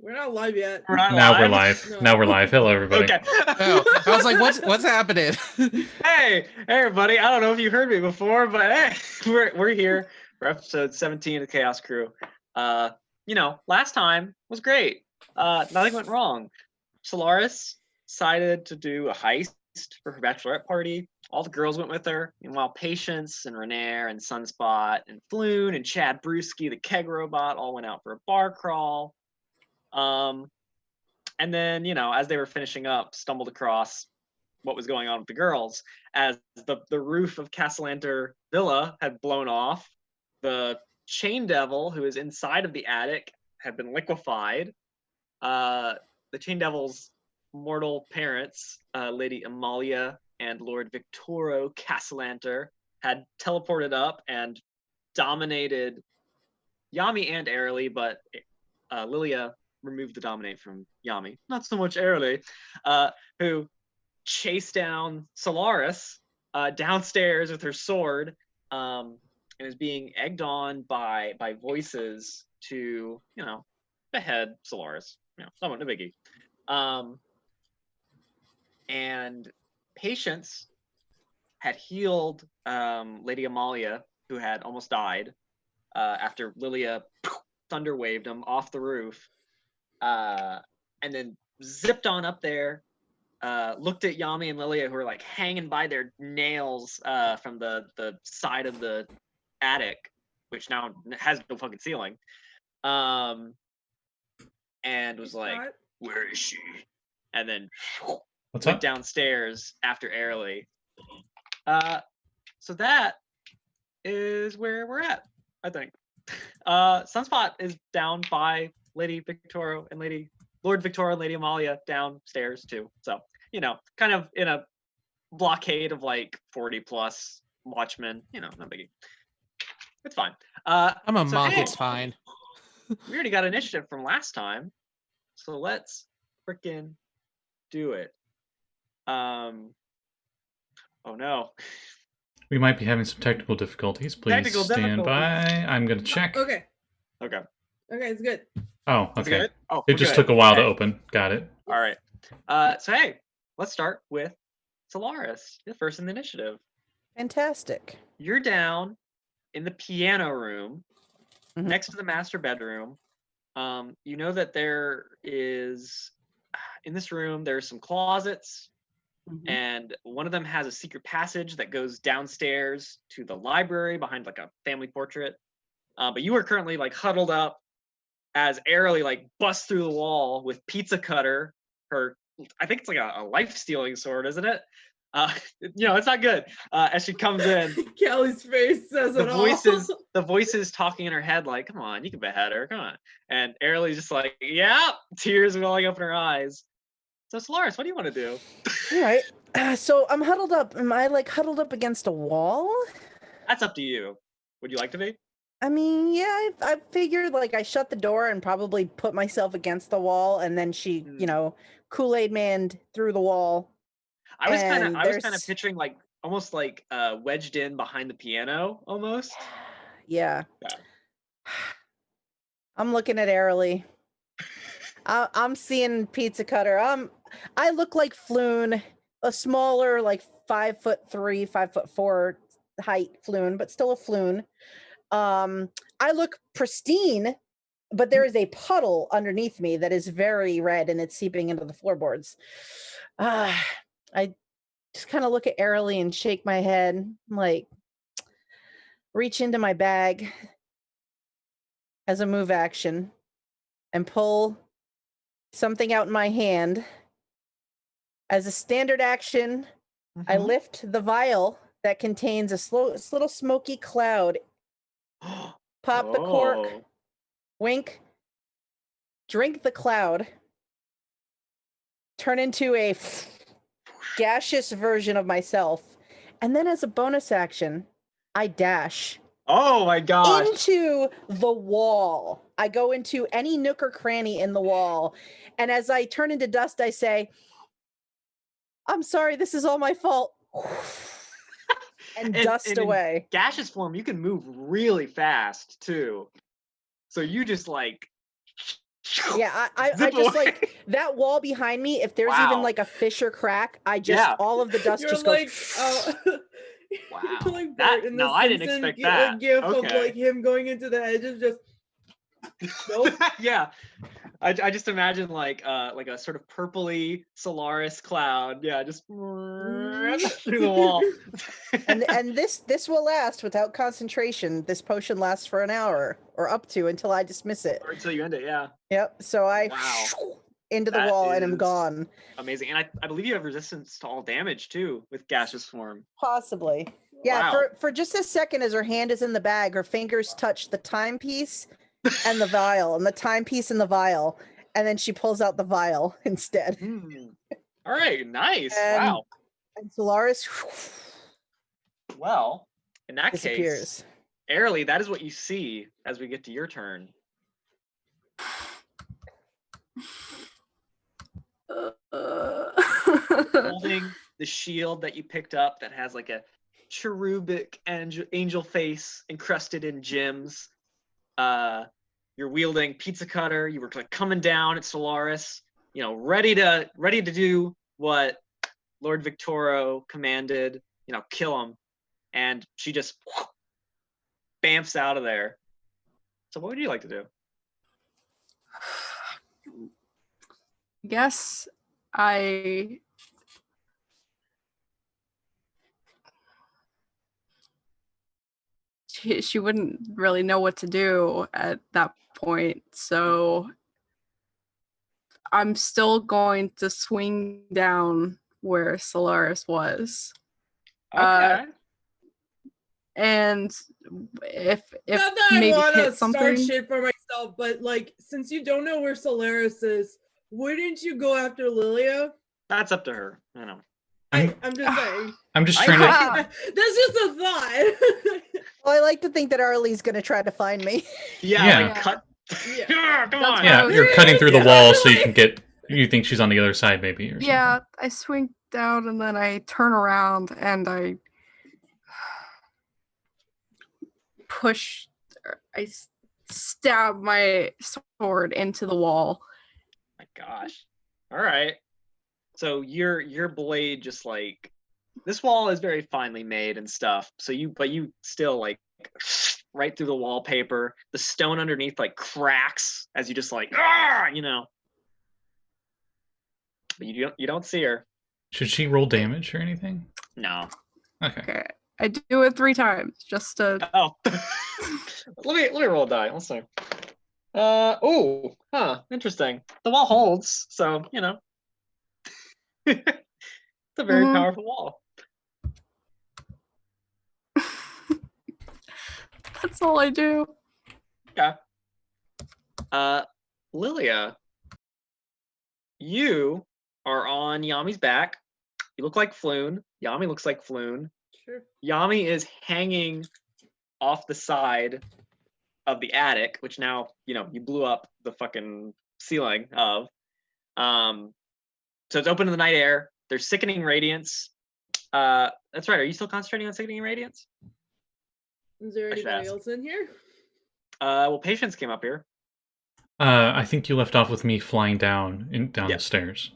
We're not live yet. We're not Now live? we're live. No. Now we're live. Hello, everybody. Okay. Oh, I was like, what's happening? Hey, everybody. I don't know if you heard me before, but hey, we're here for episode 17 of the Chaos Crew. Last time was great. Nothing went wrong. Solaris decided to do a heist for her bachelorette party. All the girls went with her. Meanwhile, Patience and Renair and Sunspot and Floon and Chad Brewski, the keg robot, all went out for a bar crawl. And then, as they were finishing up, stumbled across what was going on with the girls as the roof of Cassalanter Villa had blown off. The chain devil who is inside of the attic had been liquefied. The chain devil's mortal parents, Lady Amalia and Lord Victoro Cassalanter, had teleported up and dominated Jamey and Aralee, but Lilia removed the dominate from Jamey. Not so much Aralee, who chased down Solaris downstairs with her sword, and is being egged on by voices to, behead Solaris. Somewhat no biggie. And Patience had healed Lady Amalia, who had almost died after Lilia thunder waved him off the roof, and then zipped on up there, looked at Jamey and Lilia, who were like hanging by their nails from the side of the attic, which now has no fucking ceiling, and was like, "Where is she?" And then went downstairs after Aralee. So that is where we're at, I think. Sunspot is down by Lady Victoro and Lord Victoro and Lady Amalia downstairs too. So, kind of in a blockade of like 40 plus watchmen, no biggie. It's fine. I'm a monk, it's fine. We already got initiative from last time, so let's freaking do it. Oh no. We might be having some technical difficulties. Please stand by. I'm going to check. Okay. Okay, it's good. Oh, okay. Good? Oh, it just took a while to open. Got it. All right. So hey, let's start with Solaris. You're first in the initiative. Fantastic. You're down in the piano room, next to the master bedroom. You know that there is, in this room, there's some closets, and one of them has a secret passage that goes downstairs to the library behind like a family portrait. But you are currently like huddled up as Aralee like busts through the wall with Pizza Cutter, her, I think it's like a life-stealing sword, isn't it? It's not good. As she comes in, Callie's face says it all. The voices talking in her head like, "Come on, you can behead her, come on." And Aralee's just like, "Yeah," tears welling up in her eyes. So Solaris, what do you want to do? All right. So I'm huddled up. Am I like huddled up against a wall? That's up to you. Would you like to be? I mean, yeah, I figured like I shut the door and probably put myself against the wall, and then she, Kool-Aid manned through the wall. I was kind of picturing like almost like wedged in behind the piano almost. Yeah. I'm looking at Aralee. I'm seeing Pizza Cutter. I look like Floon, a smaller, like 5'3", 5'4" height Floon, but still a Floon. I look pristine, but there is a puddle underneath me that is very red and it's seeping into the floorboards. I just kind of look at Aralee and shake my head, like reach into my bag as a move action and pull something out in my hand. As a standard action, I lift the vial that contains a little smoky cloud. Pop the cork, wink, drink the cloud, turn into a gaseous version of myself, and then as a bonus action, I dash. Oh my gosh. Into the wall. I go into any nook or cranny in the wall, and as I turn into dust, I say, "I'm sorry, this is all my fault." And dust away. In gaseous form, you can move really fast too. So you just like Yeah, I Zip just away. like that wall behind me. If there's even Wow. like a fissure crack, I just Yeah. all of the dust You're just like, goes. Wow. You're like That- Bart in no, the I didn't Simpson expect that. gif of Okay. like him going into the hedges. Just nope. Yeah. I just imagine like a sort of purpley Solaris cloud. Yeah, just through the wall. and this will last without concentration. This potion lasts for an hour or up to until I dismiss it. Or until you end it, yeah. Yep. So I Wow. into the That wall and I'm is gone. Amazing. And I believe you have resistance to all damage too with gaseous form. Possibly. Yeah, Wow. for just a second as her hand is in the bag, her fingers touch the timepiece and the vial, and the timepiece and the vial, and then she pulls out the vial instead. All right, nice. And- Wow. And Solaris Well, in that disappears. case, Aralee, that is what you see as we get to your turn. Holding the shield that you picked up that has like a cherubic angel face encrusted in gems. You're wielding pizza cutter. You were like coming down at Solaris, you know, ready to do what Lord Victoro commanded, you know, kill him. And she just bamfs out of there. So what would you like to do? Guess she wouldn't really know what to do at that point, so I'm still going to swing down where Solaris was. Okay. And if Not that I maybe want to hit start something. shit for myself, but like, since you don't know where Solaris is, wouldn't you go after Lilia? That's up to her. I know. I'm just saying. I'm just trying to. That's just a thought. Well, I like to think that Arlee's going to try to find me. Yeah, Yeah. like cut. Yeah. Yeah, come That's on. Yeah, what you're cutting through the Yeah. wall so you can get. You think she's on the other side, maybe. Or Yeah, I swing down and then I turn around and I push. I stab my sword into the wall. My gosh. All right. So your blade just like this wall is very finely made and stuff. So you still like right through the wallpaper. The stone underneath like cracks as you just like you know. But you don't see her. Should she roll damage or anything? No. Okay. Okay, I do it 3 times just to. Oh. let me roll a die. Let's see. Interesting. The wall holds, so you know. It's a very Mhm. powerful wall. That's all I do. Yeah. Lilia, you are on Yami's back. You look like Floon. Yami looks like Floon. Sure. Yami is hanging off the side of the attic, which now, you know, you blew up the fucking ceiling of. So it's open to the night air. There's sickening radiance. That's right. Are you still concentrating on sickening radiance? Is there I should anybody ask. else in here? Well, Patience came up here. I think you left off with me flying down Yeah. the stairs.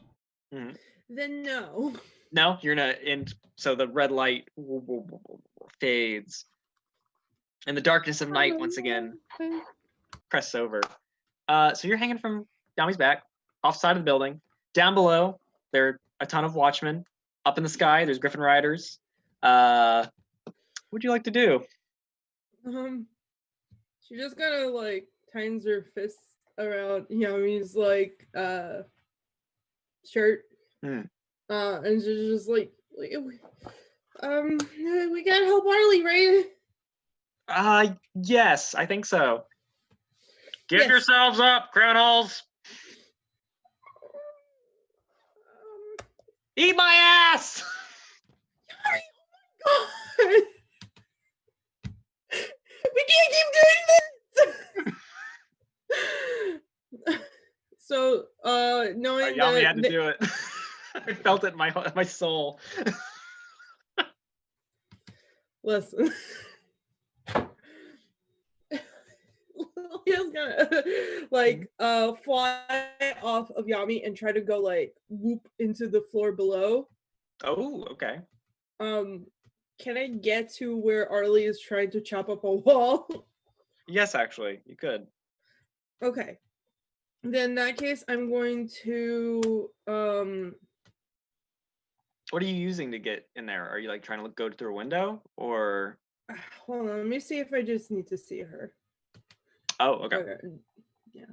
Then no. No, you're not in. So the red light fades, and the darkness of night once again crests over. So you're hanging from Yami's back, off side of the building. Down below, there are a ton of watchmen. Up in the sky, there's Griffin Riders. What would you like to do? She just kind of like tightens her fists around Yami's like shirt. And she's just like, we gotta help Aralee, right? Yes, I think so. Get Yes. yourselves up, criminals! Eat my ass! God. We can't keep doing this. So, knowing Yami that had to do it. I felt it in my soul. Listen. Lilia's gonna like fly off of Yami and try to go like whoop into the floor below. Oh, okay. Can I get to where Aralee is trying to chop up a wall? Yes, actually, you could. Okay. Then in that case, I'm going to What are you using to get in there? Are you like trying to go through a window or? hold on, let me see if I just need to see her. Oh, okay. Yeah.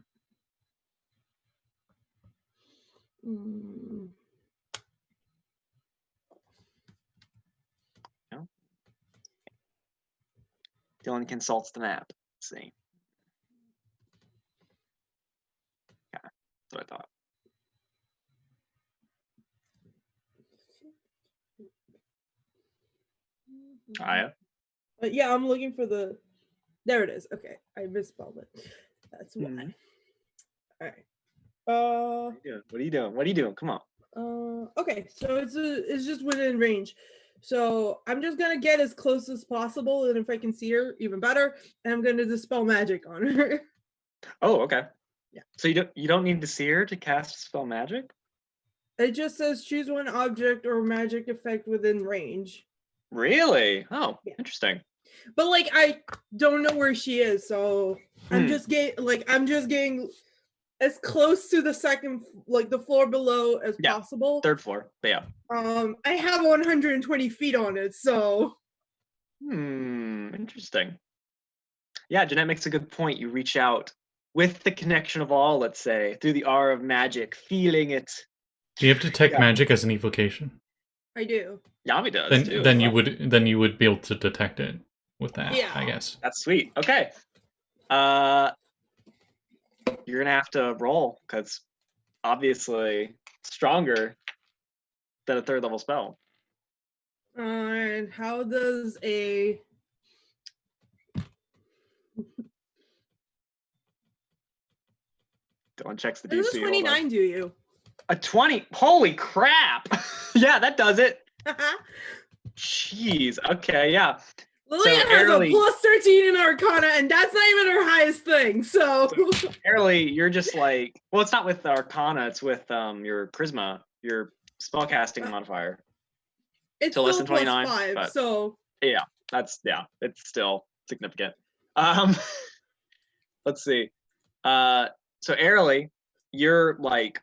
No. Dylan consults the map. Let's see. Yeah, that's what I thought. Aya? Yeah, I'm looking for the. There it is. Okay, I misspelled it. That's why. Mhm. All right. What are you doing? What are you doing? Come on. Okay, so it's just within range. So I'm just gonna get as close as possible, and if I can see her, even better. And I'm gonna dispel magic on her. Oh, okay. Yeah. So you don't need to see her to cast spell magic? It just says choose one object or magic effect within range. Really? Oh, Yeah. interesting. But like I don't know where she is, so I'm just getting as close to the second, like the floor below as possible. Third floor. But yeah. I have 120 feet on it, so. Interesting. Yeah, Jeanette makes a good point. You reach out with the connection of all, let's say, through the aura of magic, feeling it. Do you have detect magic as an evocation? I do. Yami does then, too. Then you would be able to detect it with that. Yeah. I guess. That's sweet. Okay. You're gonna have to roll because obviously stronger than a third level spell. And how does a Dylan checks the DC. Does a 29 do you? A 20? Holy crap! Yeah, that does it. Jeez. Okay, yeah. Lilia has a plus 13 in Arcana, and that's not even her highest thing. So Aralee, you're just like, well, it's not with Arcana, it's with your Charisma, your spellcasting modifier. It's to less than plus 29. 5, but so yeah, it's still significant. Let's see. So Aralee, you're like,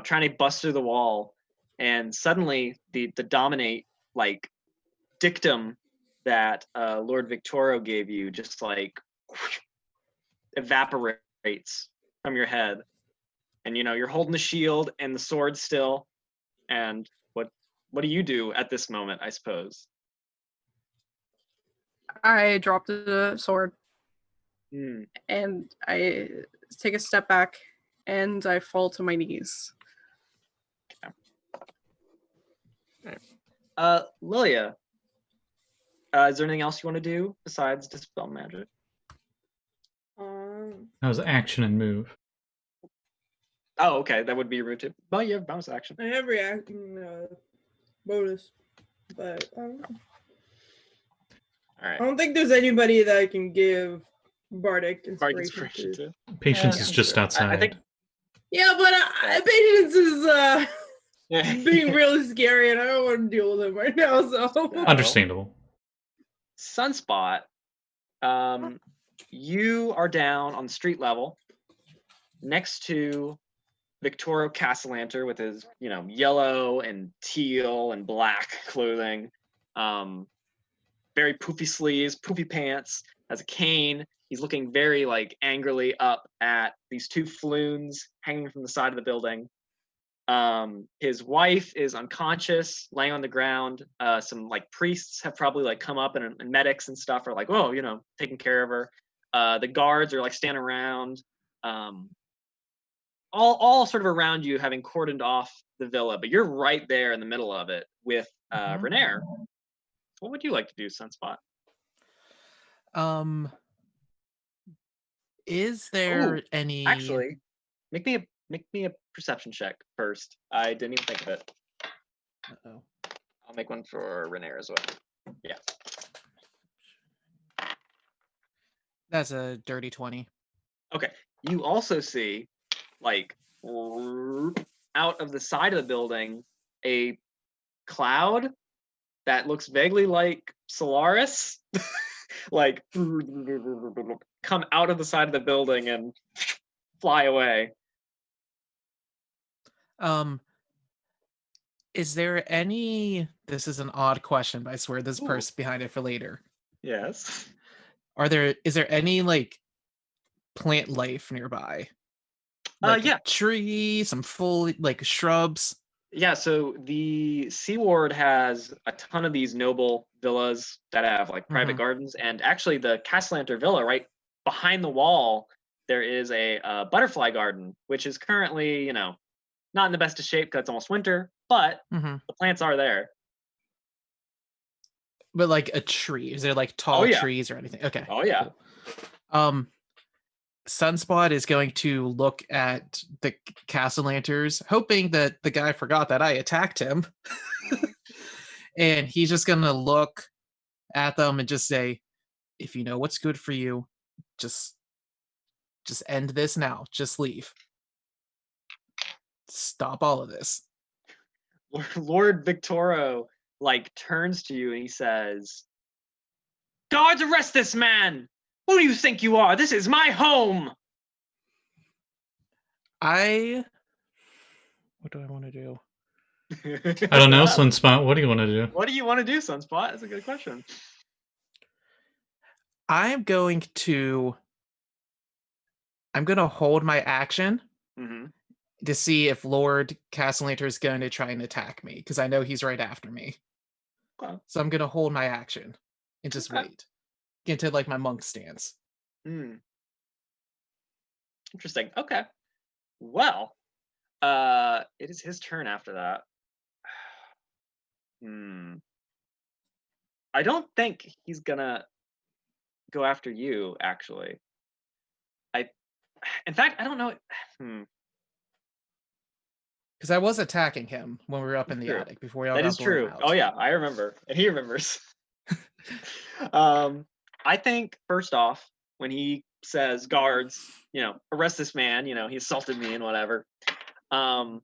trying to bust through the wall, and suddenly the dominate like dictum that Lord Victoro gave you just like evaporates from your head, and you're holding the shield and the sword still. And what do you do at this moment, I suppose? I drop the sword and I take a step back and I fall to my knees. Okay. Lilia, is there anything else you want to do besides dispel magic? That was action and move. Oh, okay, that would be rude too. Well, you have bonus action. I have reacting bonus, but I don't know. All right. I don't think there's anybody that I can give bardic inspiration to. Patience is just outside. I think. Yeah, but Patience is being really scary, and I don't want to deal with him right now. So understandable. Sunspot, you are down on the street level, next to Victoro Cassalanter with his, yellow and teal and black clothing, very poofy sleeves, poofy pants, has a cane. He's looking very angrily up at these two floons hanging from the side of the building. His wife is unconscious, laying on the ground. Some priests have probably come up, and medics and stuff are whoa, taking care of her. The guards are standing around. All sort of around you, having cordoned off the villa, but you're right there in the middle of it with Renaer. What would you like to do, Sunspot? Is there any? Actually, make me a perception check first. I didn't even think of it. Uh-oh. I'll make one for Renaer as well. Yeah. That's a dirty 20. Okay. You also see, like, out of the side of the building, a cloud that looks vaguely like Solaris, like, come out of the side of the building and fly away. Is there any... This is an odd question, but I swear there's purse behind it for later. Yes. Is there any, like, plant life nearby? Like Yeah. a tree, some full, like, shrubs? Yeah, so the Sea Ward has a ton of these noble villas that have like private gardens, and actually the Cassalanter Villa, right behind the wall, there is a butterfly garden, which is currently, you know, not in the best of shape because it's almost winter, but the plants are there. But like a tree, is there like tall trees or anything? Okay. Oh yeah. Cool. Sunspot is going to look at the Cassalanters, hoping that the guy forgot that I attacked him. And he's just going to look at them and just say, if you know what's good for you, just end this now. Just leave. Stop all of this. Lord Victoro like turns to you and he says, "Guards, arrest this man! Who do you think you are? This is my home!" What do I want to do? I don't know, Sunspot. What do you want to do? What do you want to do, Sunspot? That's a good question. I'm going to hold my action to see if Lord Cassalanter is going to try and attack me, because I know he's right after me. Okay. So I'm going to hold my action and just wait. Get into like my monk stance. Interesting. Okay. Well, it is his turn after that. I don't think he's gonna go after you, actually. In fact, I don't know. Because I was attacking him when we were up in the attic before we all got blown out. That is true. Oh yeah, I remember, and he remembers. I think first off, when he says, "Guards, you know, arrest this man," you know, he assaulted me and whatever. I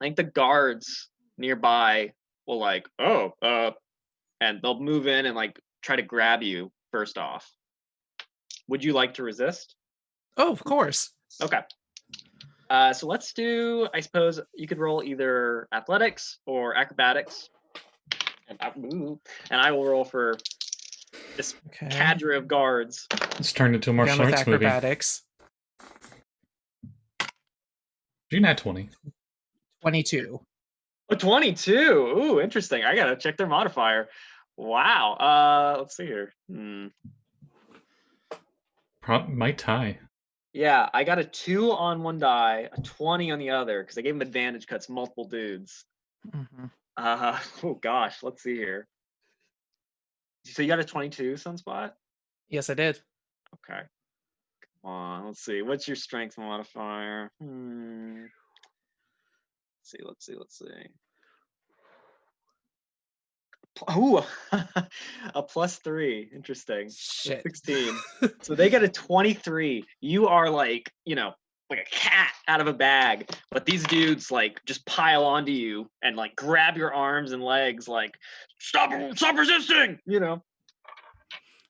think the guards nearby will like, and they'll move in and like try to grab you first off. Would you like to resist? Oh, of course. Okay. So let's do, I suppose you could roll either athletics or acrobatics. And I will roll for this cadre of guards. It's turned into a martial arts movie. Acrobatics. Jeanette 20. 22. Oh, 22. Ooh, interesting. I gotta check their modifier. Wow. Let's see here. Might tie. Yeah, I got a 2 on one die, a 20 on the other, because I gave him advantage cuts multiple dudes. Oh gosh, let's see here. So you got a 22, Sunspot? Yes, I did. Okay. Come on, let's see. What's your strength modifier? Let's see. Ooh, a +3. Interesting. Shit. 16. So they get a 23. You are like, you know, like a cat out of a bag, but these dudes like just pile onto you and like grab your arms and legs, like stop resisting, you know.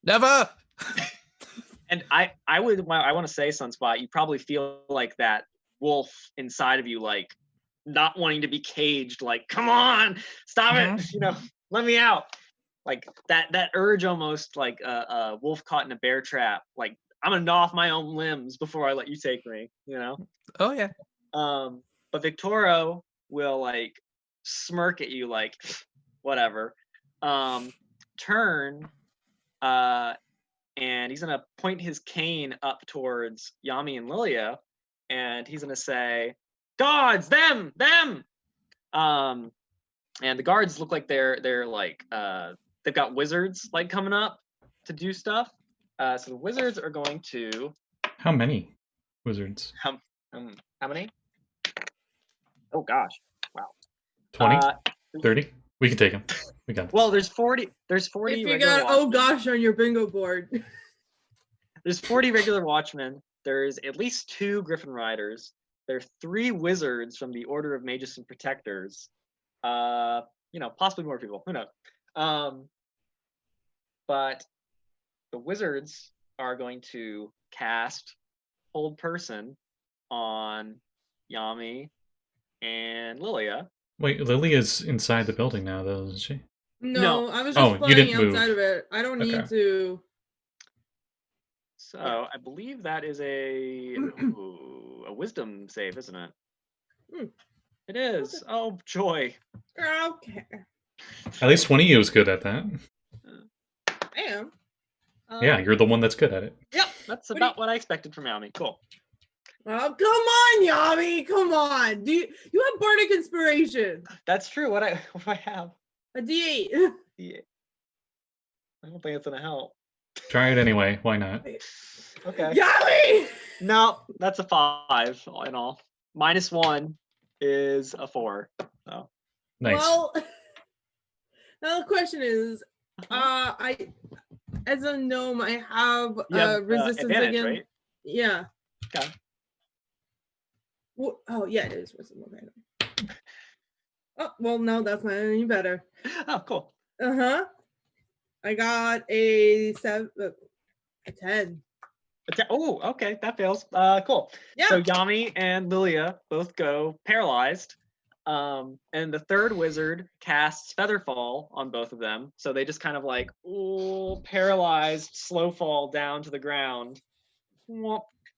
Never. And I want to say, Sunspot, you probably feel like that wolf inside of you, like not wanting to be caged, like come on, stop it, you know. Let me out. Like that urge, almost like a wolf caught in a bear trap. Like I'm gonna gnaw off my own limbs before I let you take me, you know? Oh yeah. But Victoro will like smirk at you like whatever. Turn and he's gonna point his cane up towards Jamey and Lilia, and he's gonna say, "Guards, them!" And the guards look like they're like they've got wizards like coming up to do stuff. So the wizards are going to. How many wizards? How many? Oh gosh! Wow. 20? 30? We can take them. We got this. Well, there's 40. There's 40. If you got oh gosh on your bingo board. There's 40 regular watchmen. There's at least 2 Griffin Riders. There are 3 wizards from the Order of Magus and Protectors. Possibly more people. Who knows? But the wizards are going to cast Hold Person on Jamey and Lilia. Wait, Lilia's inside the building now, though, isn't she? No, I was just you flying didn't outside move. of it. I don't need Okay. to. So I believe that is a wisdom save, isn't it? Hmm. It is. Okay. Oh, joy. Okay. At least one of you is good at that. I am. Yeah, you're the one that's good at it. Yep, that's about what I expected from Jamey. Cool. Oh, come on, Jamey. Come on. You have bardic inspiration? That's true. What do I have? A D8. Yeah. I don't think it's gonna help. Try it anyway. Why not? Okay. Jamey! No, that's a 5 in all. -1 is a 4. So. Nice. Well, now the question is, I, as a gnome, I have You have resistance advantage, against. right? Yeah. Okay. Oh yeah, it is wisdom. Okay. Oh well, no, that's not any better. Oh, cool. I got a 10. Oh, okay, that fails. Cool. Yeah. So Jamey and Lilia both go paralyzed. And the third wizard casts Featherfall on both of them. So they just kind of like paralyzed, slow fall down to the ground.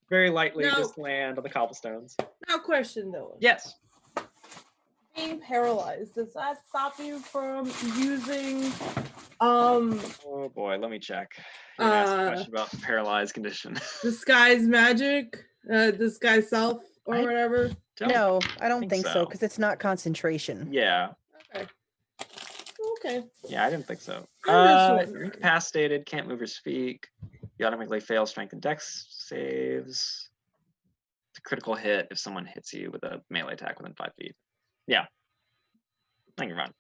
Very lightly just land on the cobblestones. Now question though. Yes. Being paralyzed, does that stop you from using Oh boy, let me check. You're gonna ask a question about the paralyzed condition. disguise magic? Disguise self or whatever? No, I don't think so so. because it's not concentration. Yeah. Okay. Yeah, I didn't think so. I'm just wondering. You're incapacitated, can't move or speak. You automatically fail strength and dex saves. It's a critical hit if someone hits you with a melee attack within 5 feet. Yeah. I think you're fine.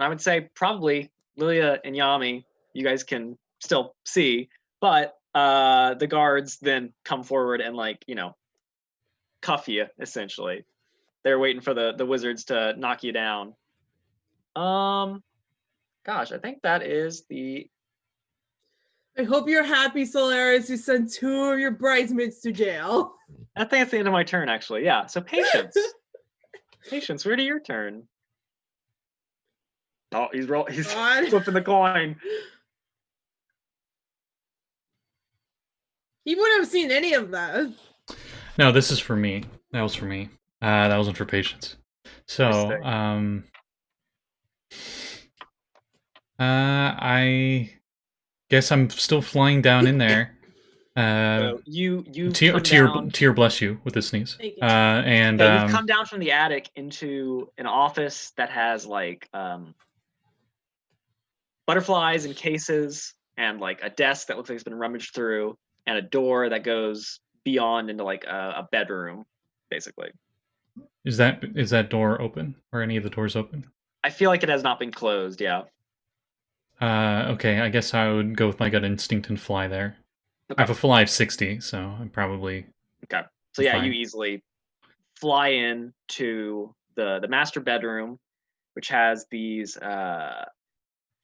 I would say probably Lilia and Jamey, you guys can still see, but the guards then come forward and cuff you, essentially. They're waiting for the wizards to knock you down. Gosh, I think that is the... I hope you're happy, Solaris. You sent 2 of your bridesmaids to jail. I think it's the end of my turn, actually. Yeah, so Patience. Patience, where to your turn? Oh, he's flipping the coin. He wouldn't have seen any of that. No, this is for me. That was for me. That wasn't for Patience. So, I guess I'm still flying down in there. So you Tear bless you with this sneeze. Thank you. And you've come down from the attic into an office that has butterflies in cases and a desk that looks like it's been rummaged through and a door that goes beyond into a bedroom, basically. Is that door open? Or any of the doors open? I feel like it has not been closed, yeah. Okay, I guess I would go with my gut instinct and fly there. Okay. I have a fly of 60, so I'm probably... Okay. So yeah, fine. you easily fly in to the master bedroom, which has these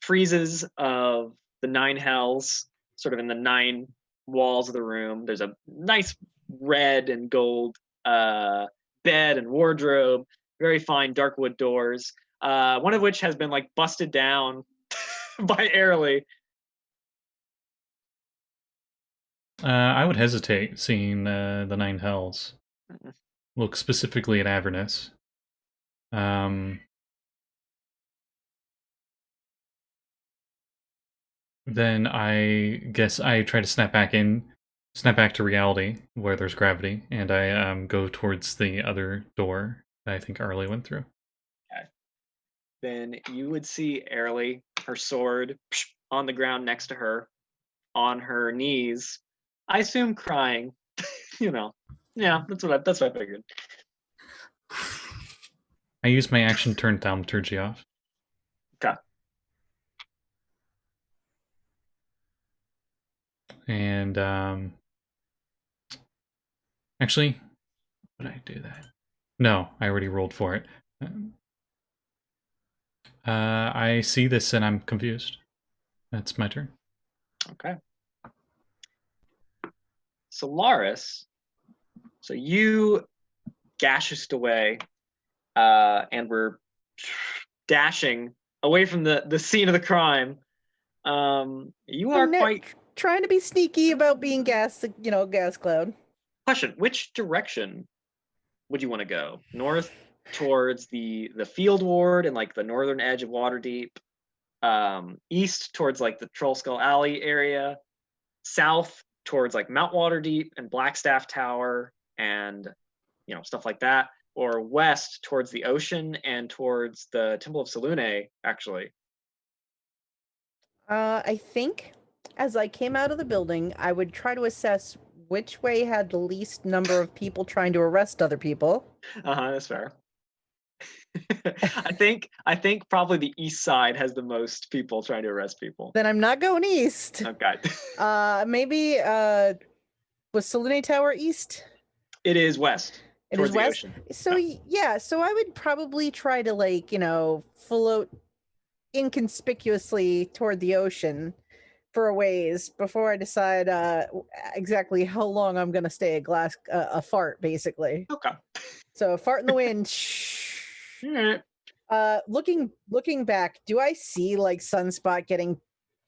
friezes of the 9 hells, sort of in the 9 walls of the room. There's a nice red and gold bed and wardrobe, very fine dark wood doors, one of which has been busted down by Aralee. I would hesitate seeing the 9 hells. Look specifically at Avernus. Then I guess I try to snap back to reality where there's gravity, and I go towards the other door that I think Aralee went through. Okay. Then you would see Aralee, her sword on the ground next to her, on her knees. I assume crying. Yeah, that's what I figured. I use my action to turn thaumaturgy off. Okay. and actually, would I do that? No, I already rolled for it. I see this and I'm confused. That's my turn. Okay. Solaris, so you gashed away, and we're dashing away from the scene of the crime. You are quite... trying to be sneaky about being gas cloud. Question, which direction would you want to go? North towards the field ward and like the northern edge of Waterdeep, east towards like the Troll Skull Alley area, south towards like Mount Waterdeep and Blackstaff Tower and stuff like that, or west towards the ocean and towards the Temple of Selune, actually? I think as I came out of the building, I would try to assess which way had the least number of people trying to arrest other people. That's fair. I think probably the east side has the most people trying to arrest people. Then I'm not going east. Okay. Maybe was Selune Tower east? It is west. It is west. Ocean. So yeah, so I would probably try to float inconspicuously toward the ocean for a ways before I decide exactly how long I'm gonna stay a fart, basically. Okay. So fart in the wind. Looking back, do I see like Sunspot getting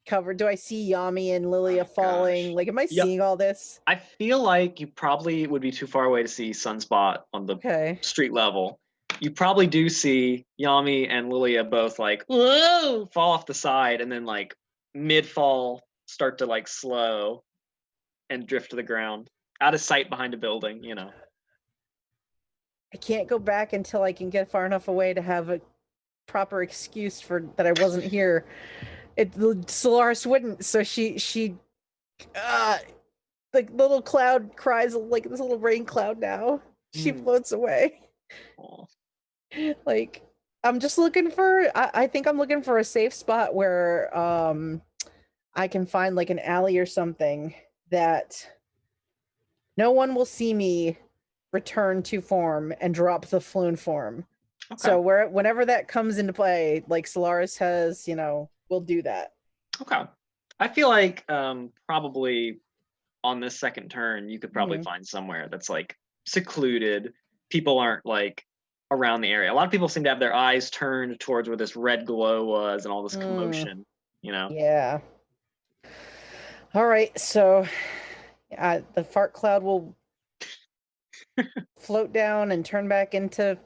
covered? Do I see Jamey and Lilia falling? Like, am I seeing all this? I feel like you probably would be too far away to see Sunspot on the street level. You probably do see Jamey and Lilia both like, whoa, fall off the side, and then like mid-fall start to like slow and drift to the ground, out of sight behind a building, I can't go back until I can get far enough away to have a proper excuse for that I wasn't here. Solaris wouldn't, so she like little cloud cries like this little rain cloud now. She floats away. Aww. Like I'm just looking for I think I'm looking for a safe spot where I can find like an alley or something that no one will see me return to form and drop the Floon form. Okay. So whenever that comes into play, like Solaris has, we'll do that. Okay. I feel like probably on this second turn, you could probably find somewhere that's like secluded. People aren't like around the area. A lot of people seem to have their eyes turned towards where this red glow was and all this commotion, Yeah. All right. So the fart cloud will float down and turn back into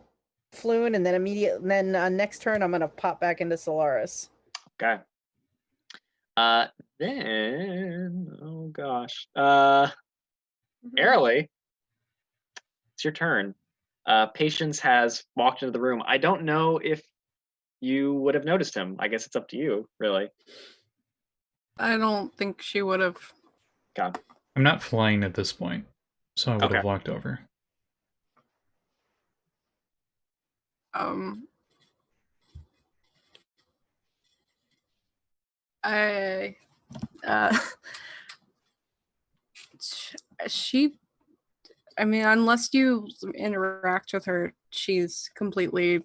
Floon, and then next turn I'm gonna pop back into Solaris. Okay. Then oh gosh. Aralee, it's your turn. Patience has walked into the room. I don't know if you would have noticed him. I guess it's up to you, really. I don't think she would have. God. I'm not flying at this point, so I would have walked over. Unless you interact with her, she's completely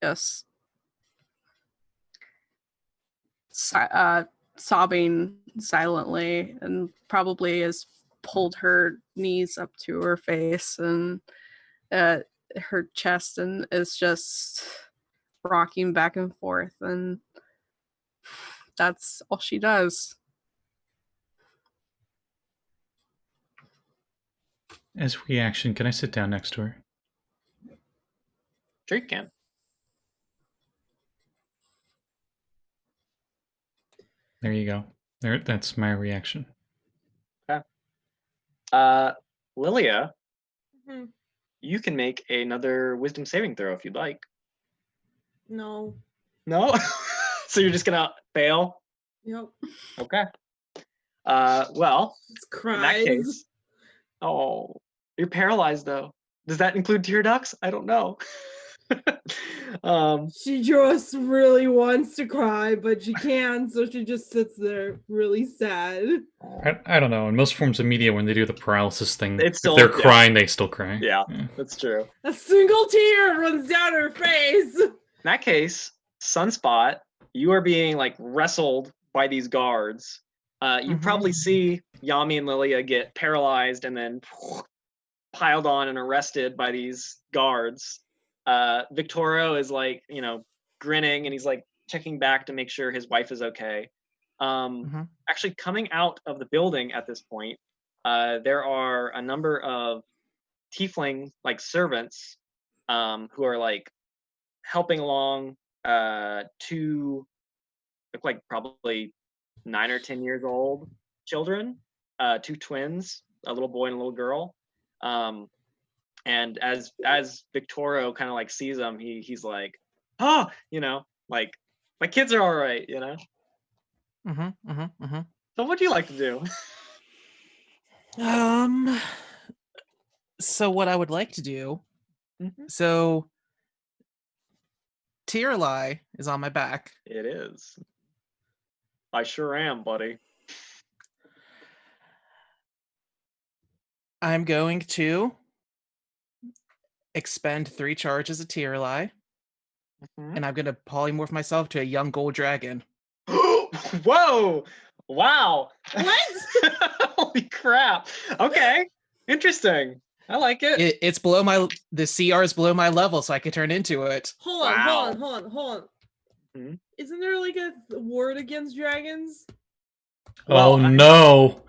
just sobbing silently, and probably has pulled her knees up to her face and her chest, and is just rocking back and forth, and that's all she does. As a reaction, can I sit down next to her? Sure you can. There you go. That's my reaction. Okay. Lilia, you can make another wisdom saving throw if you'd like. No. No? So you're just gonna fail? Yep. Okay. Well, in that case. Oh, you're paralyzed though. Does that include tear ducts? I don't know. She just really wants to cry, but she can't, so she just sits there really sad. I don't know. In most forms of media, when they do the paralysis thing, It's still- if they're yeah. crying, they still cry. Yeah, that's true. A single tear runs down her face. In that case, Sunspot, you are being like wrestled by these guards. You probably see Yami and Lilia get paralyzed and then piled on and arrested by these guards. Victorio is like, grinning, and he's like checking back to make sure his wife is okay. Actually, coming out of the building at this point, there are a number of tiefling like servants who are like helping along two look like probably 9 or 10 years old children, two twins, a little boy and a little girl. And as Victorio kind of like sees them, he's like, oh, like my kids are all right, So what do you like to do? So what I would like to do, so Aralee is on my back. It is. I sure am, buddy. I'm going to expend 3 charges of Aralee, and I'm going to polymorph myself to a young gold dragon. Whoa! Wow! What? Holy crap! Okay, interesting. I like it. It's below the CR is below my level, so I could turn into it. Hold on, Wow. hold on. Isn't there like a ward against dragons? Oh no!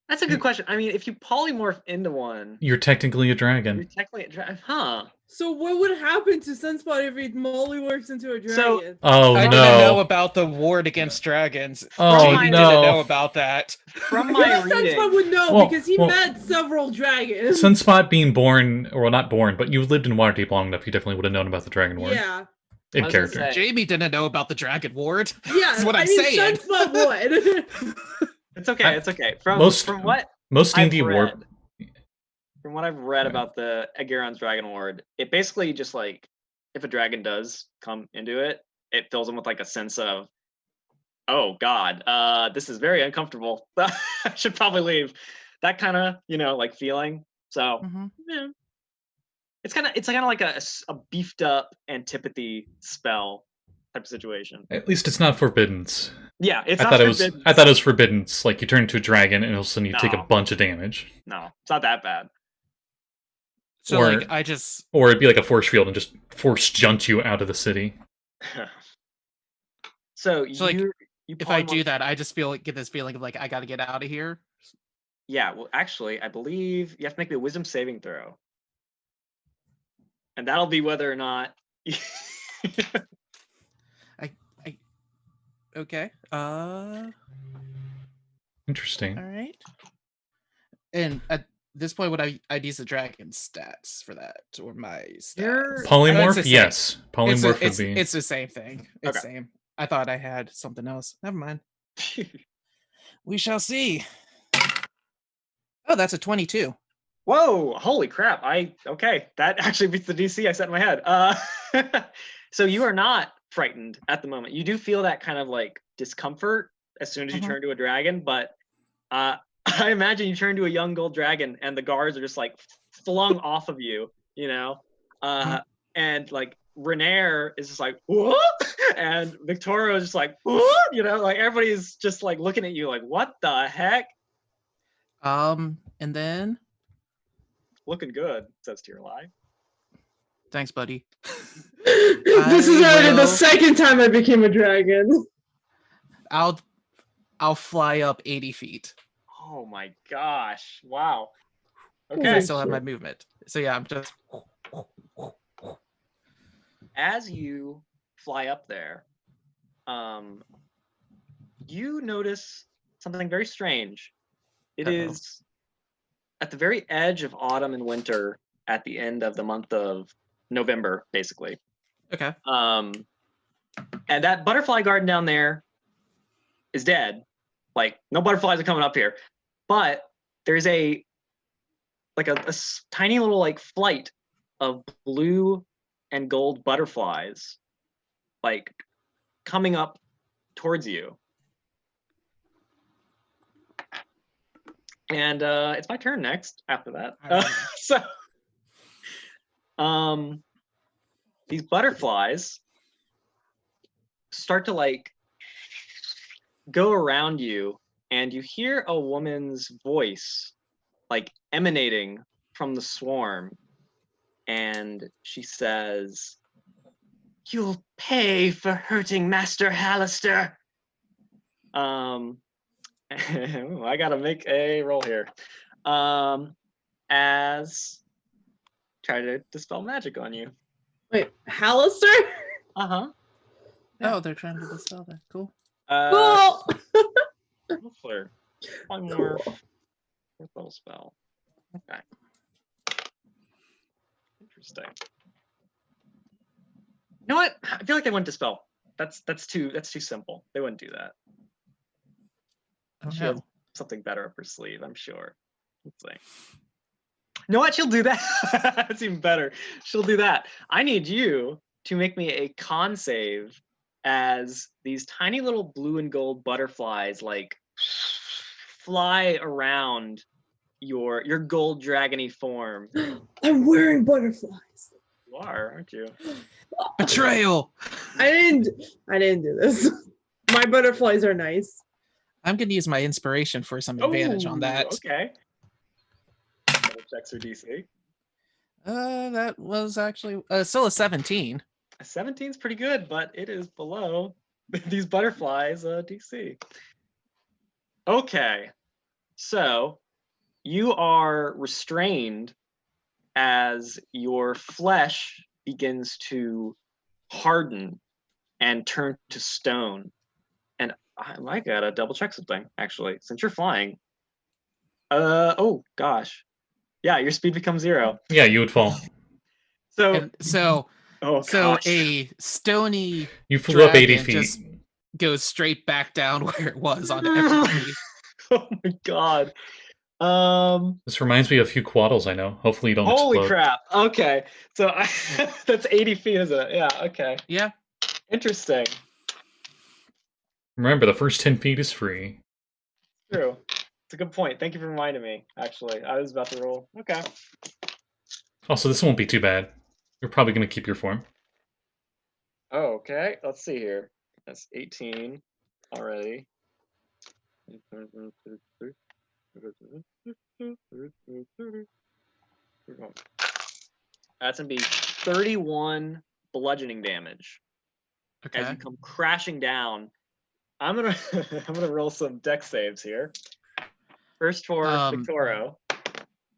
That's a good question. I mean, if you polymorph into one, You're technically a you're dragon. technically a dragon. Huh? So what would happen to Sunspot if he works into a dragon? So- Oh I didn't know no! about the ward against dragons. Oh Jamey didn't no! know about that. From Maybe my Sunspot reading, would know Well, because he met several dragons. Sunspot being born, or well, not born, but you've lived in Waterdeep long enough, you definitely would have known about the Dragon Ward. Yeah. In I was gonna character. say- Jamey didn't know about the dragon ward. Yeah, That's what I'm mean, saying. Sunspot would. it's okay. It's okay. From what Most I've D&D Ward. read, from what I've read about the Ageron's Dragon Ward, it basically just like if a dragon does come into it, it fills them with like a sense of, oh God, this is very uncomfortable. I should probably leave. That kind of like feeling. So yeah, it's kind of like a beefed up antipathy spell type of situation. At least it's not forbiddens. Yeah, it's I not thought forbidden. it was forbiddens. Like you turn into a dragon and all of a sudden you take a No. bunch of damage. No, it's not that bad. So Or- like I just Or it'd be like a force field and just force junt you out of the city. So like, you if I do polymorph- that, I just get this feeling of like I gotta get out of here. Yeah, well, actually, I believe you have to make me a wisdom saving throw. And that'll be whether or not. Okay. Interesting. All right. And at this point, would I'd use the dragon stats for that, or my stats? You're- It's Polymorph, the same. yes. Polymorph it's, would be. it's the same thing. It's Okay. same. I thought I had something else. Never mind. We shall see. Oh, that's a 22. Whoa! Holy crap! Okay. That actually beats the DC I set in my head. So you are not frightened at the moment. You do feel that kind of like discomfort as soon as you turn to a dragon, but I imagine you turn to a young gold dragon and the guards are just like flung off of you, and like Renair is just like, what? And Victoria is just like, what? Like everybody's just like looking at you like, what the heck? And then Looking good, says Aralee. thanks, buddy. This is I already the will- second time I became a dragon. I'll fly up 80 feet. Oh my gosh! Wow. 'Cause Okay. I still have my movement. So yeah, I'm just As you fly up there, you notice something very strange. It Uh-oh. is at the very edge of autumn and winter, at the end of the month of November, basically. okay. And that butterfly garden down there is dead. Like no butterflies are coming up here, but there's a tiny little like flight of blue and gold butterflies, like coming up towards you. And it's my turn next after that. These butterflies start to like go around you, and you hear a woman's voice like emanating from the swarm, and she says, "You'll pay for hurting Master Hallister." I gotta make a roll here. As try to dispel magic on you. Wait, Hallister? Uh-huh. Oh, they're trying to dispel that. Cool. Cool. Flare. One more fourth level spell. Okay. Interesting. You know what? I feel like they wouldn't dispel. That's too simple. They wouldn't do that. Oh, She has no. something better up her sleeve, I'm sure. Let's see. You know what? She'll do that. That's even better. She'll do that. I need you to make me a con save as these tiny little blue and gold butterflies like fly around your gold dragony form. I'm wearing butterflies. You are, aren't you? Betrayal. I didn't do this. My butterflies are nice. I'm going to use my inspiration for some advantage on that. Okay. Double checks her DC. That was actually still a 17. A 17 is pretty good, but it is below these butterflies' DC. Okay. So you are restrained as your flesh begins to harden and turn to stone. And I gotta double check something, actually, since you're flying. Oh gosh. Yeah, your speed becomes 0. Yeah, you would fall. So So gosh. a stony You flew up 80 dragon feet. just goes straight back down where it was on everybody. Oh my god. This reminds me of a few quaddles I know. Hopefully you don't Holy explode. crap. Okay. So that's 80 feet, isn't it? Yeah, okay. Yeah. Interesting. Remember, the first 10 feet is free. True. It's a good point. Thank you for reminding me, actually. I was about to roll. Okay. Also, this won't be too bad. You're probably going to keep your form. Oh, okay. Let's see here. That's 18 already. That's going to be 31 bludgeoning damage. As Okay. you come crashing down. I'm gonna roll some dex saves here. First for Victoro.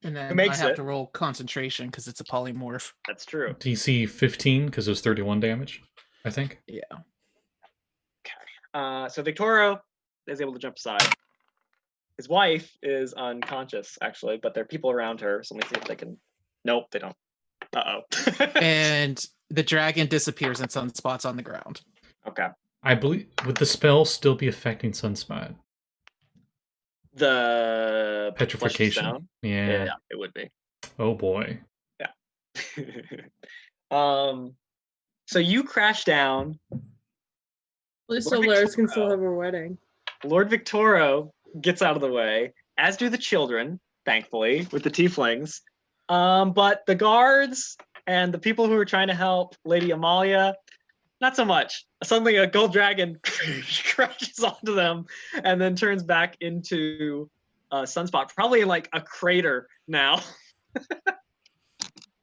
And then Who makes I have it? to roll concentration because it's a polymorph. That's true. DC 15, because it was 31 damage, I think. Yeah. So Victoro is able to jump aside. His wife is unconscious, actually, but there are people around her. So let me see if they can. Nope, they don't. Uh-oh. And the dragon disappears and Sunspot's on the ground. Okay. I believe, would the spell still be affecting Sunspot? The Petrification. Stone? Yeah. Yeah, it would be. Oh boy. So you crash down. At least Lord Solaris can Victoro. still have her wedding. Lord Victoro gets out of the way, as do the children, thankfully, with the tieflings. But the guards and the people who are trying to help Lady Amalia, not so much. Suddenly a gold dragon crashes onto them and then turns back into Sunspot, probably in like a crater now.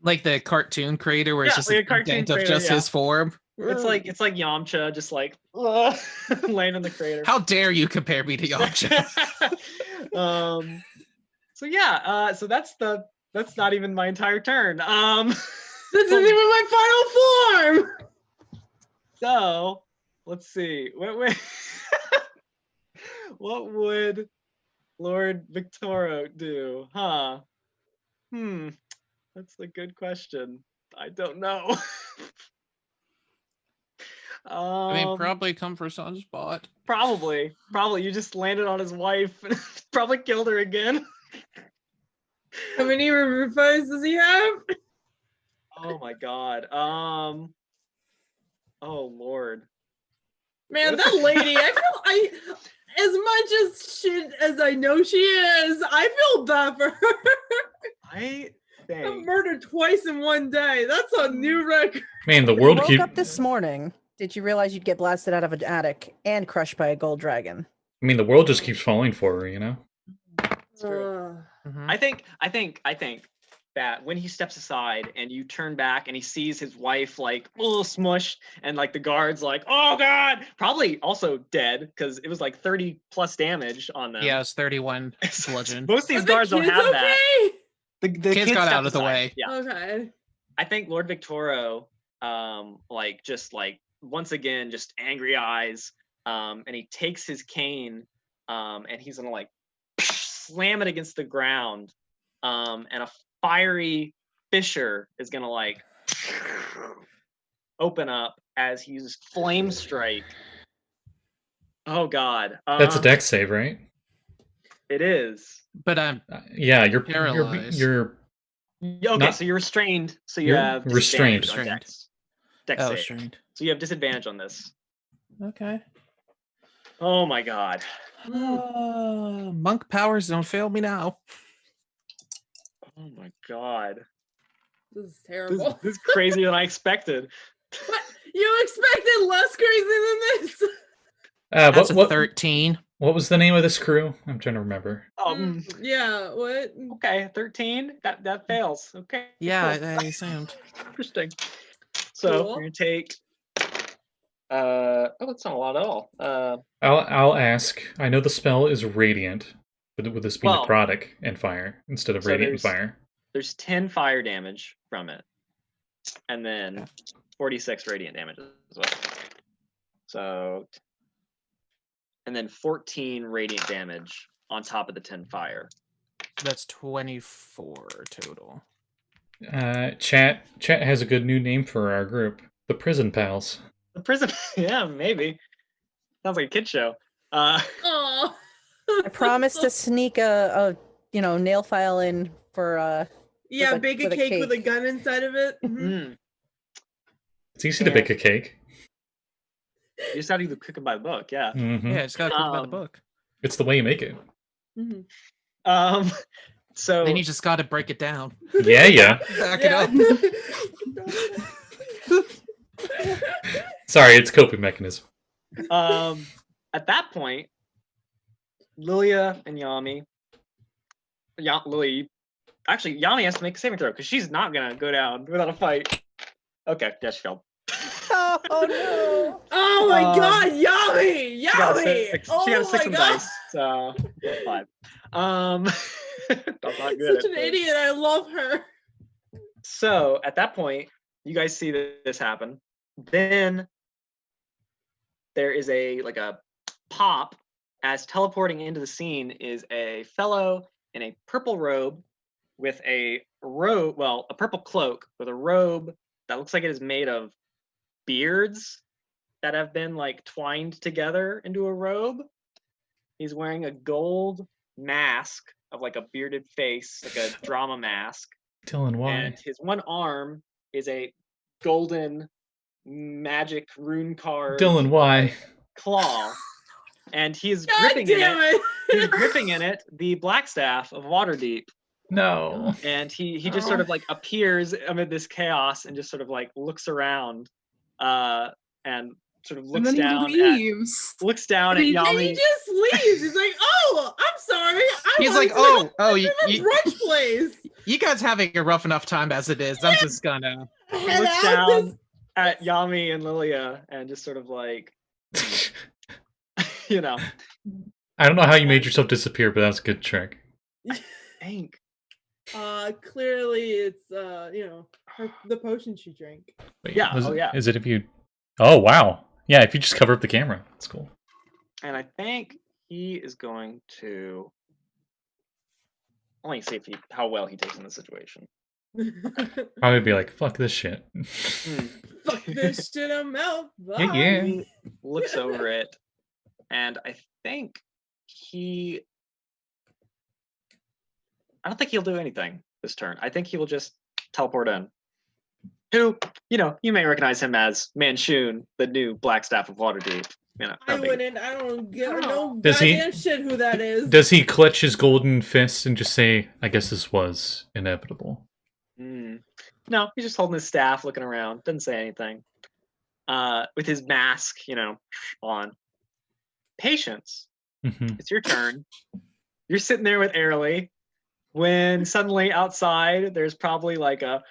Like the cartoon creator where it's Yeah, just like a a cartoon dent of creator, just yeah. his form. It's like Yamcha, just like laying in the crater. How dare you compare me to Yamcha? So yeah, so that's not even my entire turn. This isn't even my final form. So let's see. What would Lord Victoro do? Huh? That's a good question. I don't know. I mean, probably come for Sunspot. Probably. You just landed on his wife and probably killed her again. How many revives does he have? Oh my god. Oh lord. Man, that lady, as much as shit as I know she is, I feel bad for her. I I think murdered twice in one day. That's a new record. Man, the When you world woke keep. up this morning, did you realize you'd get blasted out of an attic and crushed by a gold dragon? I mean, the world just keeps falling for her, you know. it's true. Mhm. I think that when he steps aside and you turn back and he sees his wife like a little smushed and like the guards like, oh god, probably also dead because it was like 30 plus damage on them. Yeah, it's 31 bludgeon. Most of these Are the guards don't kids have that. okay? The Kids got stepped out of the aside. way. Yeah. Okay. I think Lord Victoro, like once again, just angry eyes, and he takes his cane, and he's gonna like slam it against the ground, and a fiery fissure is gonna like open up as he uses flame strike. Oh god, That's a dex save, right? it is. But I'm Yeah, Paralyzed. you're Okay, Not- so you're restrained, so you You're have restrained. disadvantage on dex oh, save. strained. So you have disadvantage on this. Okay. Oh my god. Monk powers don't fail me now. Oh my god. This is This, terrible. this is crazier than I expected. What? You expected less crazy than this? That's a what 13. what was the name of this crew? I'm trying to remember. Yeah, what? Okay, 13. That fails. Okay. Yeah, cool. I assumed. Interesting. So Cool. you're gonna take that's not a lot at all. I'll ask. I know the spell is radiant, but would this be Well, necrotic and fire instead of so radiant and there's- fire? There's 10 fire damage from it. And then 46 radiant damage as well. So and then 14 radiant damage on top of the 10 fire. That's 24 total. Chat has a good new name for our group, the Prison Pals. The prison yeah, maybe. Sounds like a kid show. Oh. I promised to sneak a nail file in for Yeah, with a- bake a with a cake with a cake. gun inside of it. Mhm. mm. It's easy to bake a cake. You just have to do the cooking by the book, yeah. Mhm. Yeah, it's got to cook by the Um, book. It's the way you make it. Mhm. So Then you just got to break it down. Yeah. Back Yeah. it up. Sorry, it's coping mechanism. at that point, Lilia and Yami. Lilia, actually, Yami has to make a saving throw because she's not gonna go down without a fight. Okay, yeah, she failed. Oh no! Oh my Um, god, Yummy! She got a Yummy! six, Oh she got a six my on god! dice, so 5. I'm not good Such at an this. idiot, I love her. So at that point, you guys see this happen. Then there is a pop as teleporting into the scene is a fellow in a purple robe with a purple cloak with a robe that looks like it is made of beards that have been like twined together into a robe. He's wearing a gold mask of like a bearded face, like a drama mask. Dylan, why? And his one arm is a golden magic rune card Dylan, why? claw. And he's God gripping in damn it. it! He's gripping in it the black staff of Waterdeep. No. And he just sort of like appears amid this chaos and just sort of like looks around and sort of And looks then he down leaves. at And he- And he Yami. just leaves. He's like, "Oh, I'm sorry. He's was like, to you, the brunch place. you guys having a rough enough time as it is. I'm just gonna. Head Looks out down this at Yami and Lilia and just sort of like, you know, I don't know how you made yourself disappear, but that's a good trick. think. Clearly it's the potion she drank. Wait, Yeah, oh, yeah. Is it if you... Oh, wow. Yeah, if you just cover up the camera. That's cool. And I think he is going to. Let me see how well he takes in the situation. Probably be like, fuck this shit. Fuck this shit, I'm out. Bye. Yeah. He looks over it, and I think I don't think he'll do anything this turn. I think he will just teleport in. who, you may recognize him as Manchun, the new Black Staff of Waterdeep. I wouldn't. I don't get no Does he- goddamn shit who that is. Does he clutch his golden fist and just say, I guess this was inevitable? No, he's just holding his staff, looking around, doesn't say anything. With his mask, on. Patience, Mhm. it's your turn. You're sitting there with Aralee when suddenly outside there's probably like a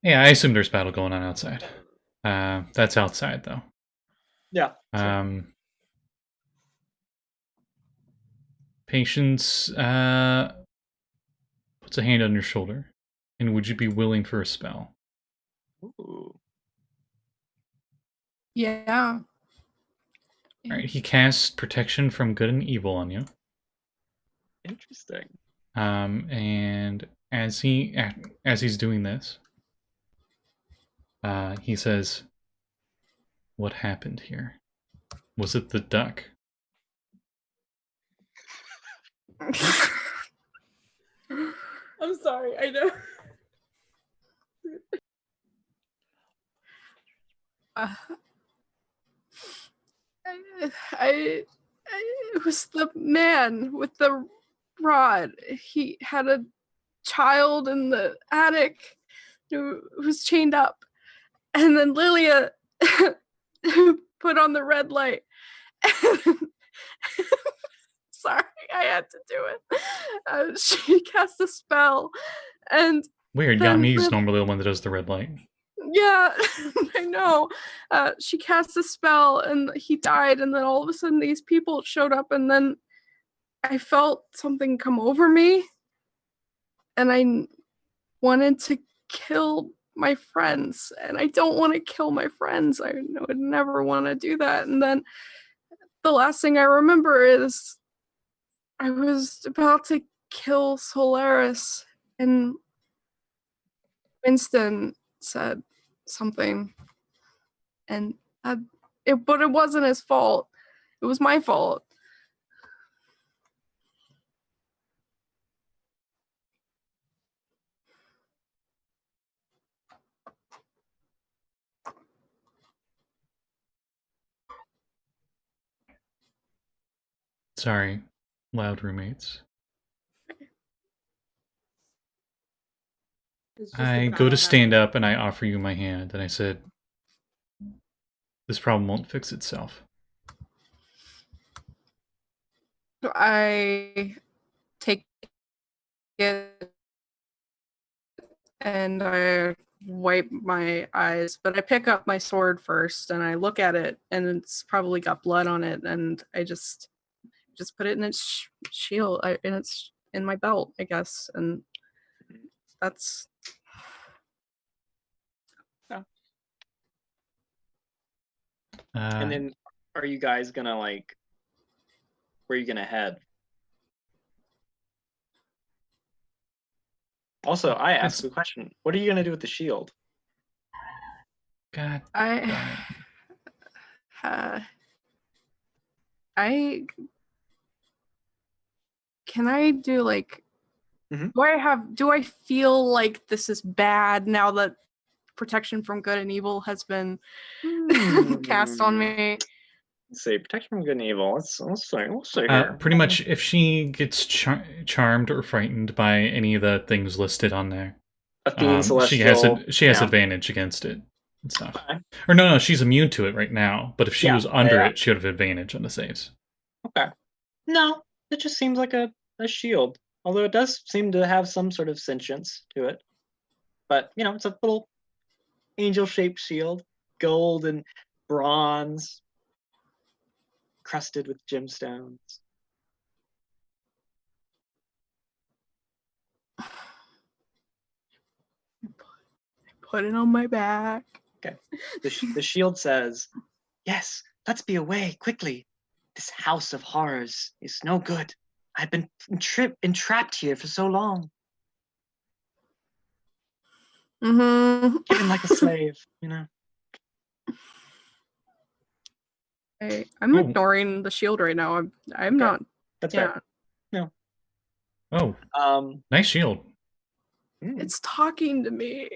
Yeah, I assume there's battle going on outside. That's outside, though. Yeah. Patience puts a hand on your shoulder. And would you be willing for a spell? Ooh. Yeah. All right, he casts protection from good and evil on you. Interesting. And as he's doing this, he says, "What happened here? Was it the duck?" I'm sorry. I know. It was the man with the rod. He had a child in the attic who was chained up, and then Lilia put on the red light. Sorry, I had to do it. She cast a spell, and Weird, then Yami's normally the one that does the red light. yeah, I know. She cast a spell and he died, and then all of a sudden these people showed up, and then I felt something come over me, and I wanted to kill my friends, and I don't want to kill my friends. I would never want to do that. And then the last thing I remember is I was about to kill Solaris, and Winston said something, and but it wasn't his fault. It was my fault. Sorry, loud roommates. It's just I a go to battle stand now. up and I offer you my hand, and I said, "This problem won't fix itself." I take it and I wipe my eyes, but I pick up my sword first and I look at it, and it's probably got blood on it, and I just put it in its shield, and it's in my belt, I guess, and that's And then are you guys gonna where are you gonna head? Also, I asked the question, what are you gonna do with the shield? God. I can I do do I feel like this is bad now that protection from good and evil has been cast on me? Let's see, protection from good and evil. Let's see here. Pretty much, if she gets charmed or frightened by any of the things listed on there, Athene, Celestial. she has advantage against it and stuff. Okay. Or no, she's immune to it right now. But if she was under yeah. it, she would have advantage on the saves. Okay. No, it just seems like a shield. Although it does seem to have some sort of sentience to it. But, it's a little angel-shaped shield. Gold and bronze. Crusted with gemstones. Put it on my back. Okay. The shield says, "Yes, let's be away quickly. This house of horrors is no good. I've been entrapped here for so long. Mm-hmm. Given like a slave, I'm Oh. ignoring the shield right now. I'm Okay. not. That's Yeah, fair. Oh, nice shield. it's talking to me.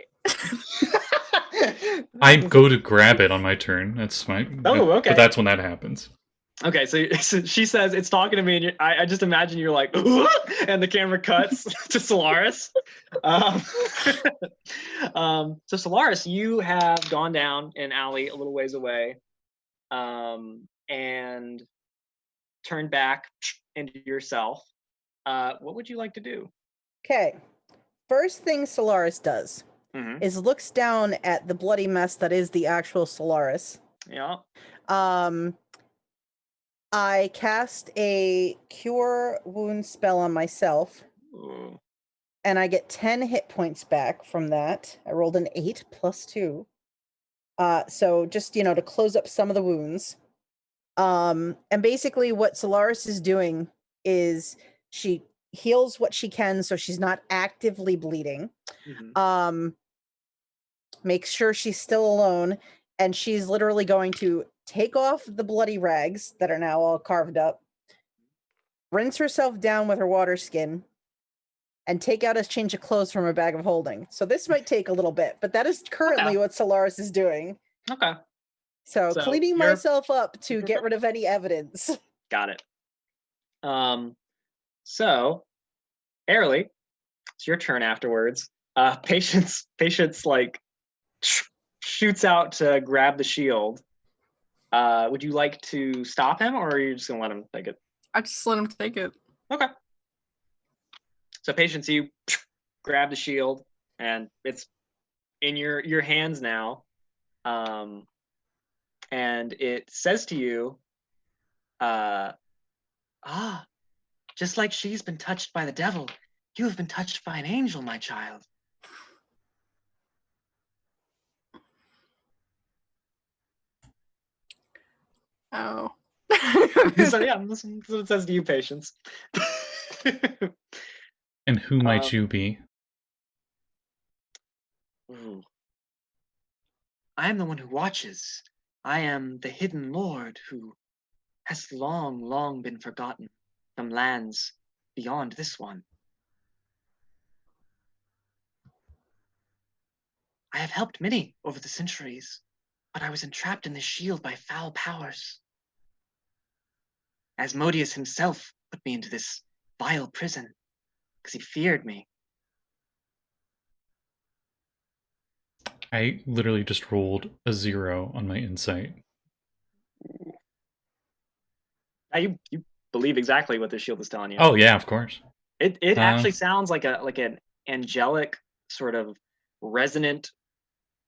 I go to grab it on my turn. That's fine. Oh, okay. But that's when that happens. Okay, so she says it's talking to me, and I just imagine you're like, and the camera cuts to Solaris. So Solaris, you have gone down an alley a little ways away, and turned back into yourself. What would you like to do? Okay. First thing Solaris does is looks down at the bloody mess that is the actual Solaris. Yeah. I cast a cure wound spell on myself. Ooh. And I get 10 hit points back from that. I rolled an 8 plus 2. So just, to close up some of the wounds. And basically what Solaris is doing is she heals what she can so she's not actively bleeding. Makes sure she's still alone, and she's literally going to take off the bloody rags that are now all carved up, rinse herself down with her water skin, and take out a change of clothes from her bag of holding. So this might take a little bit, but that is currently what Solaris is doing. Okay. So cleaning you're- myself up to get rid of any evidence. Got it. So, Aralee, it's your turn afterwards. Patience like shoots out to grab the shield. Would you like to stop him, or are you just gonna let him take it? I just let him take it. Okay. So Patience, you grab the shield, and it's in your hands now. And it says to you, just like she's been touched by the devil, you have been touched by an angel, my child. Oh. So yeah, this is what it says to you, Patience. And who might you be? Ooh. I am the one who watches. I am the hidden lord who has long, long been forgotten from lands beyond this one. I have helped many over the centuries, but I was entrapped in this shield by foul powers. Asmodeus himself put me into this vile prison because he feared me. I literally just rolled a 0 on my insight. You believe exactly what the shield is telling you. Oh yeah, of course. It actually sounds like an angelic sort of resonant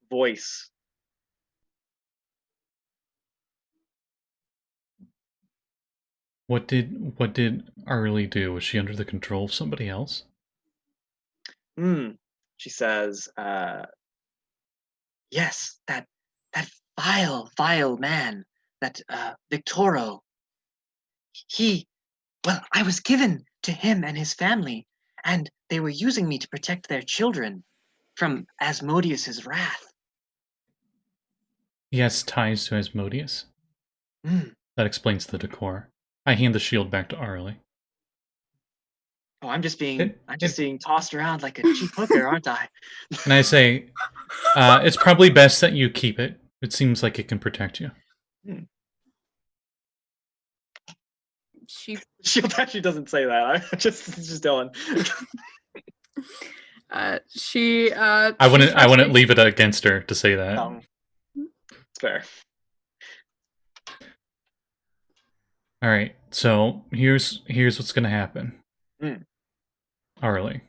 voice. What did Aralee do? Was she under the control of somebody else? She says, yes, that vile man, that Victoro. I was given to him and his family, and they were using me to protect their children from Asmodeus's wrath. He has ties to Asmodeus? That explains the decor. I hand the shield back to Aralee. Oh, I'm just being tossed around like a cheap hooker, aren't I? And I say, it's probably best that you keep it. It seems like it can protect you. She actually doesn't say that. It's just Dylan. I wouldn't leave it against her to say that. It's fair. All right, so here's what's gonna happen. Aralee,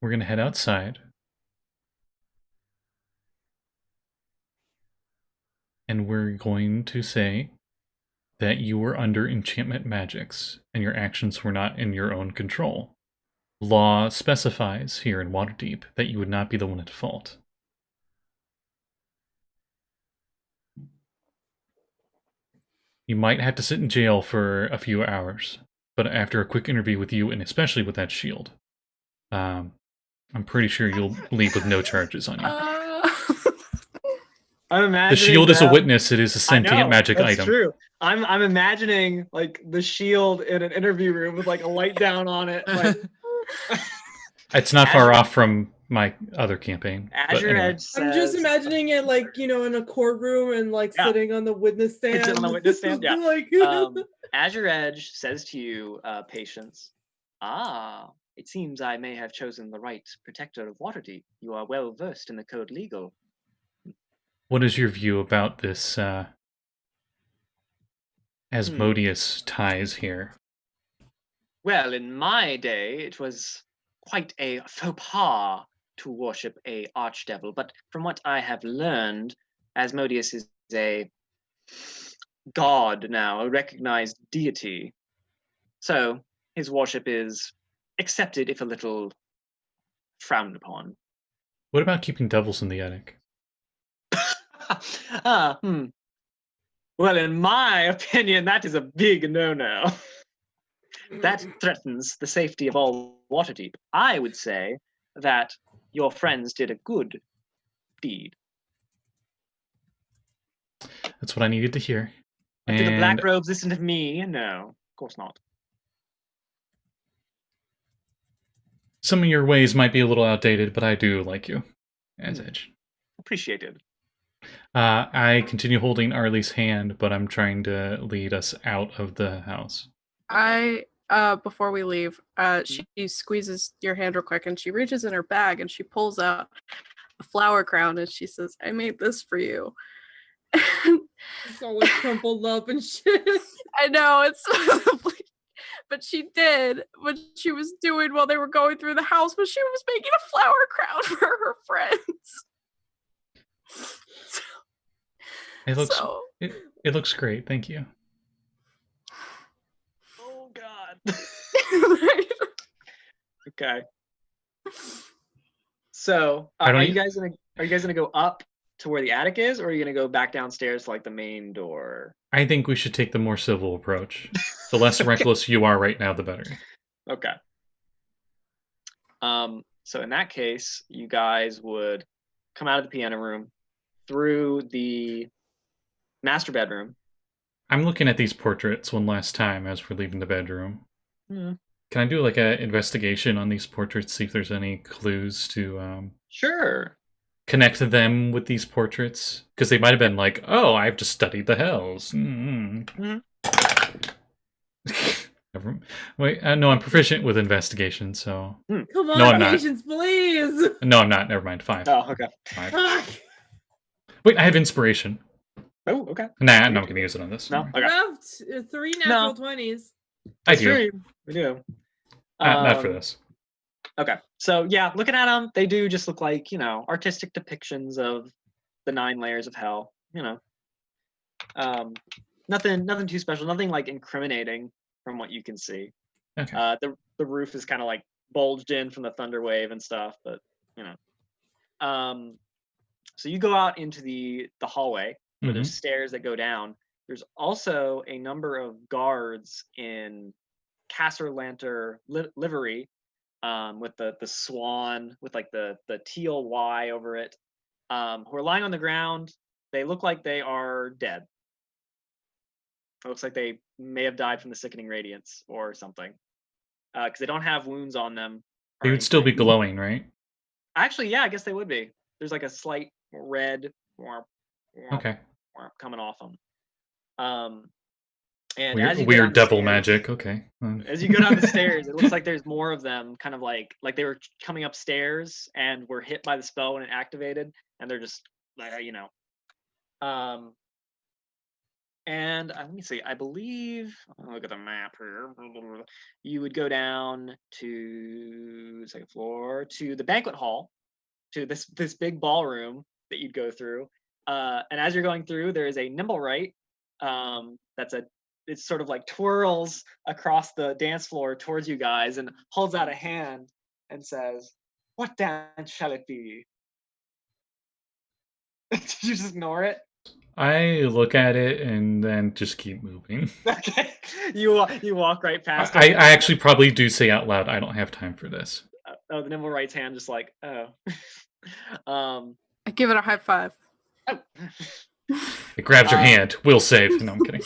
we're gonna head outside, and we're going to say that you were under enchantment magics, and your actions were not in your own control. Law specifies here in Waterdeep that you would not be the one at fault. You might have to sit in jail for a few hours, but after a quick interview with you, and especially with that shield, I'm pretty sure you'll leave with no charges on you. I'm imagining The shield is a them- witness. It is a I sentient know, magic that's item. true. I'm imagining like the shield in an interview room with like a light down on it. Like It's not As far your- off from my other campaign. as But your anyway. edge says, I'm just imagining it like, you know, in a courtroom and like Yeah. sitting on the witness stand. Sitting on the witness stand, yeah. like, As your edge says to you, Patience, it seems I may have chosen the right protector of Waterdeep. You are well versed in the code legal. What is your view about this Asmodeus ties here? Well, in my day, it was quite a faux pas to worship a archdevil, but from what I have learned, Asmodeus is a god now, a recognized deity. So his worship is accepted, if a little frowned upon. What about keeping devils in the attic? Well, in my opinion, that is a big no-no. That threatens the safety of all Waterdeep. I would say that your friends did a good deed. That's what I needed to hear. Do the And black robes listen to me? No, of course not. some of your ways might be a little outdated, but I do like you as Edge. Appreciated. I continue holding Arlie's hand, but I'm trying to lead us out of the house. Before we leave, she squeezes your hand real quick and she reaches in her bag and she pulls out a flower crown and she says, I made this for you. it's always crumpled up and shit. I know, it's but she did what she was doing while they were going through the house, but she was making a flower crown for her friends. It looks great. Thank you. Oh God. Okay. So, are you guys gonna go up to where the attic is, or are you gonna go back downstairs to like the main door? I think we should take the more civil approach. The less reckless you are right now, the better. Okay. So in that case, you guys would come out of the piano room through the master bedroom. I'm looking at these portraits one last time as we're leaving the bedroom. Hmm. Can I do like an investigation on these portraits, see if there's any clues to Sure. connect them with these portraits? Because they might have been like, oh, I've just studied the hells. Mm-hmm. Wait, no, I'm proficient with investigation, so... Come on, No, I'm not. Patience, please. No, I'm not. Never mind. 5. Oh, okay. 5. Fuck. Wait, I have inspiration. Oh, okay. Nah, I'm not going to use it on this. No, okay. Left 3 natural 20s. I That's do. true. We do. Not for this. Okay. So yeah, looking at them, they do just look like, artistic depictions of the 9 layers of hell, Nothing too special, nothing like incriminating from what you can see. Okay. The roof is kind of like bulged in from the thunder wave and stuff, but so you go out into the hallway where there's stairs that go down. There's also a number of guards in Cassalanter livery, with the swan with like the teal Y over it, who are lying on the ground. They look like they are dead. It looks like they may have died from the sickening radiance or something, because they don't have wounds on them. They would still be glowing, right? Actually, yeah, I guess they would be. There's like a slight red Okay. coming off them. And as you go Weird down the devil stairs- magic. Okay. As you go down the stairs, it looks like there's more of them, kind of like they were coming upstairs and were hit by the spell when it activated, and they're just, And let me see. I believe. I'll look at the map here. You would go down to second floor to the banquet hall, to this big ballroom that you'd go through. And as you're going through, there is a Nimblewright. It sort of like twirls across the dance floor towards you guys and holds out a hand and says, "What dance shall it be?" Did you just ignore it? I look at it and then just keep moving. Okay, you walk right past it. I actually probably do say out loud, I don't have time for this. The Nimblewright's hand just like, oh. I give it a high five. Oh. It grabs your hand. We'll save. No, I'm kidding.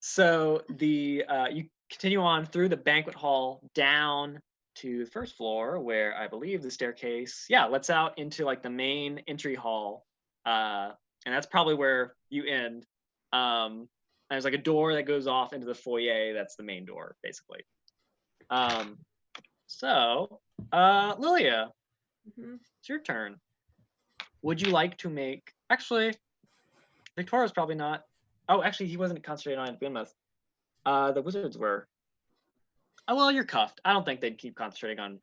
So the you continue on through the banquet hall down to the first floor, where I believe the staircase, lets out into like the main entry hall, and that's probably where you end. There's like a door that goes off into the foyer. That's the main door, basically. So, Lilia, it's your turn. Would you like to make? Actually, Victoria's probably not. Oh, actually, he wasn't concentrating on it to begin with. The wizards were. Oh, well, you're cuffed. I don't think they'd keep concentrating on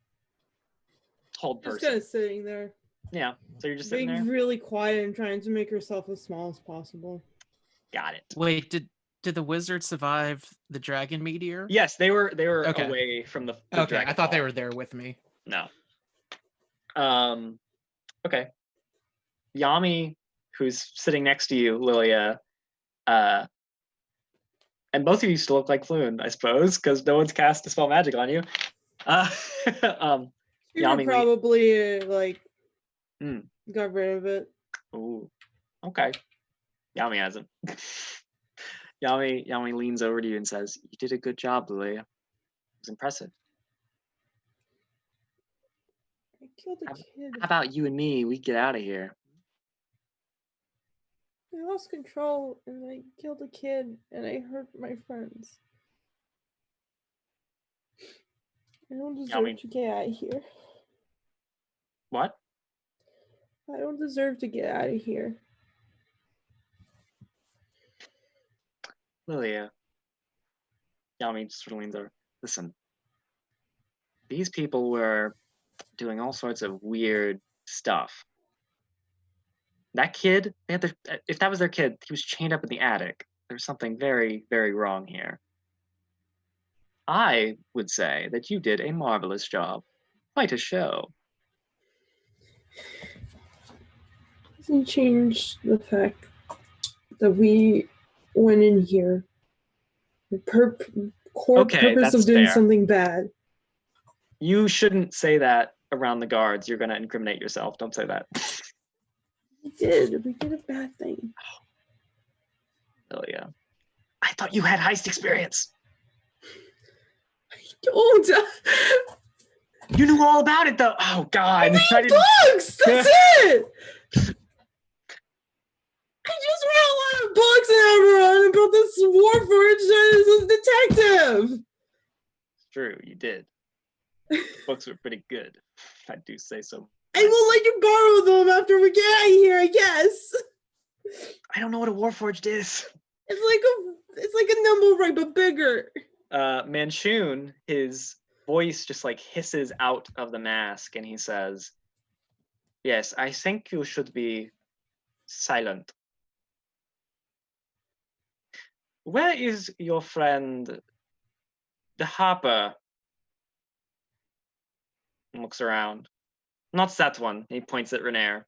hold person. Just kind of sitting there. Yeah, so you're just sitting Being there? really quiet and trying to make herself as small as possible. Got it. Wait, did the wizard survive the dragon meteor? Yes, they were Okay. away from the Okay, dragon I thought they ball. were there with me. No. Okay. Yami, who's sitting next to you, Lilia, and both of you still look like Floon, I suppose, because no one's cast Dispel Magic on you. You Yami, probably Mm. got rid of it. Ooh, okay. Yami hasn't. Yami leans over to you and says, "You did a good job, Lilia. It was impressive. I killed a kid. How about you and me? We get out of here." I lost control and I killed a kid and I hurt my friends. I don't deserve to get out of here. What? I don't deserve to get out of here. Lilia. Yami sort of leans over. Listen. These people were doing all sorts of weird stuff. That kid, if that was their kid, he was chained up in the attic. There's something very, very wrong here. I would say that you did a marvelous job. Quite a show. Doesn't change the fact that we went in here. The purpose of doing something bad. You shouldn't say that around the guards. You're going to incriminate yourself. Don't say that. We did a bad thing. Oh, yeah. I thought you had heist experience. I don't. You knew all about it, though. Oh, God. I made bugs! That's it! I just ran a lot of bugs in Eberron and built this warforged as a detective. It's true, you did. Books were pretty good, if I do say so. I will let you borrow them after we get out of here, I guess. I don't know what a warforged is. It's like a Nimblewright, but bigger. Manchun, his voice just like hisses out of the mask and he says, "Yes, I think you should be silent. Where is your friend, the Harper?" And looks around. Not that one. He points at Renair.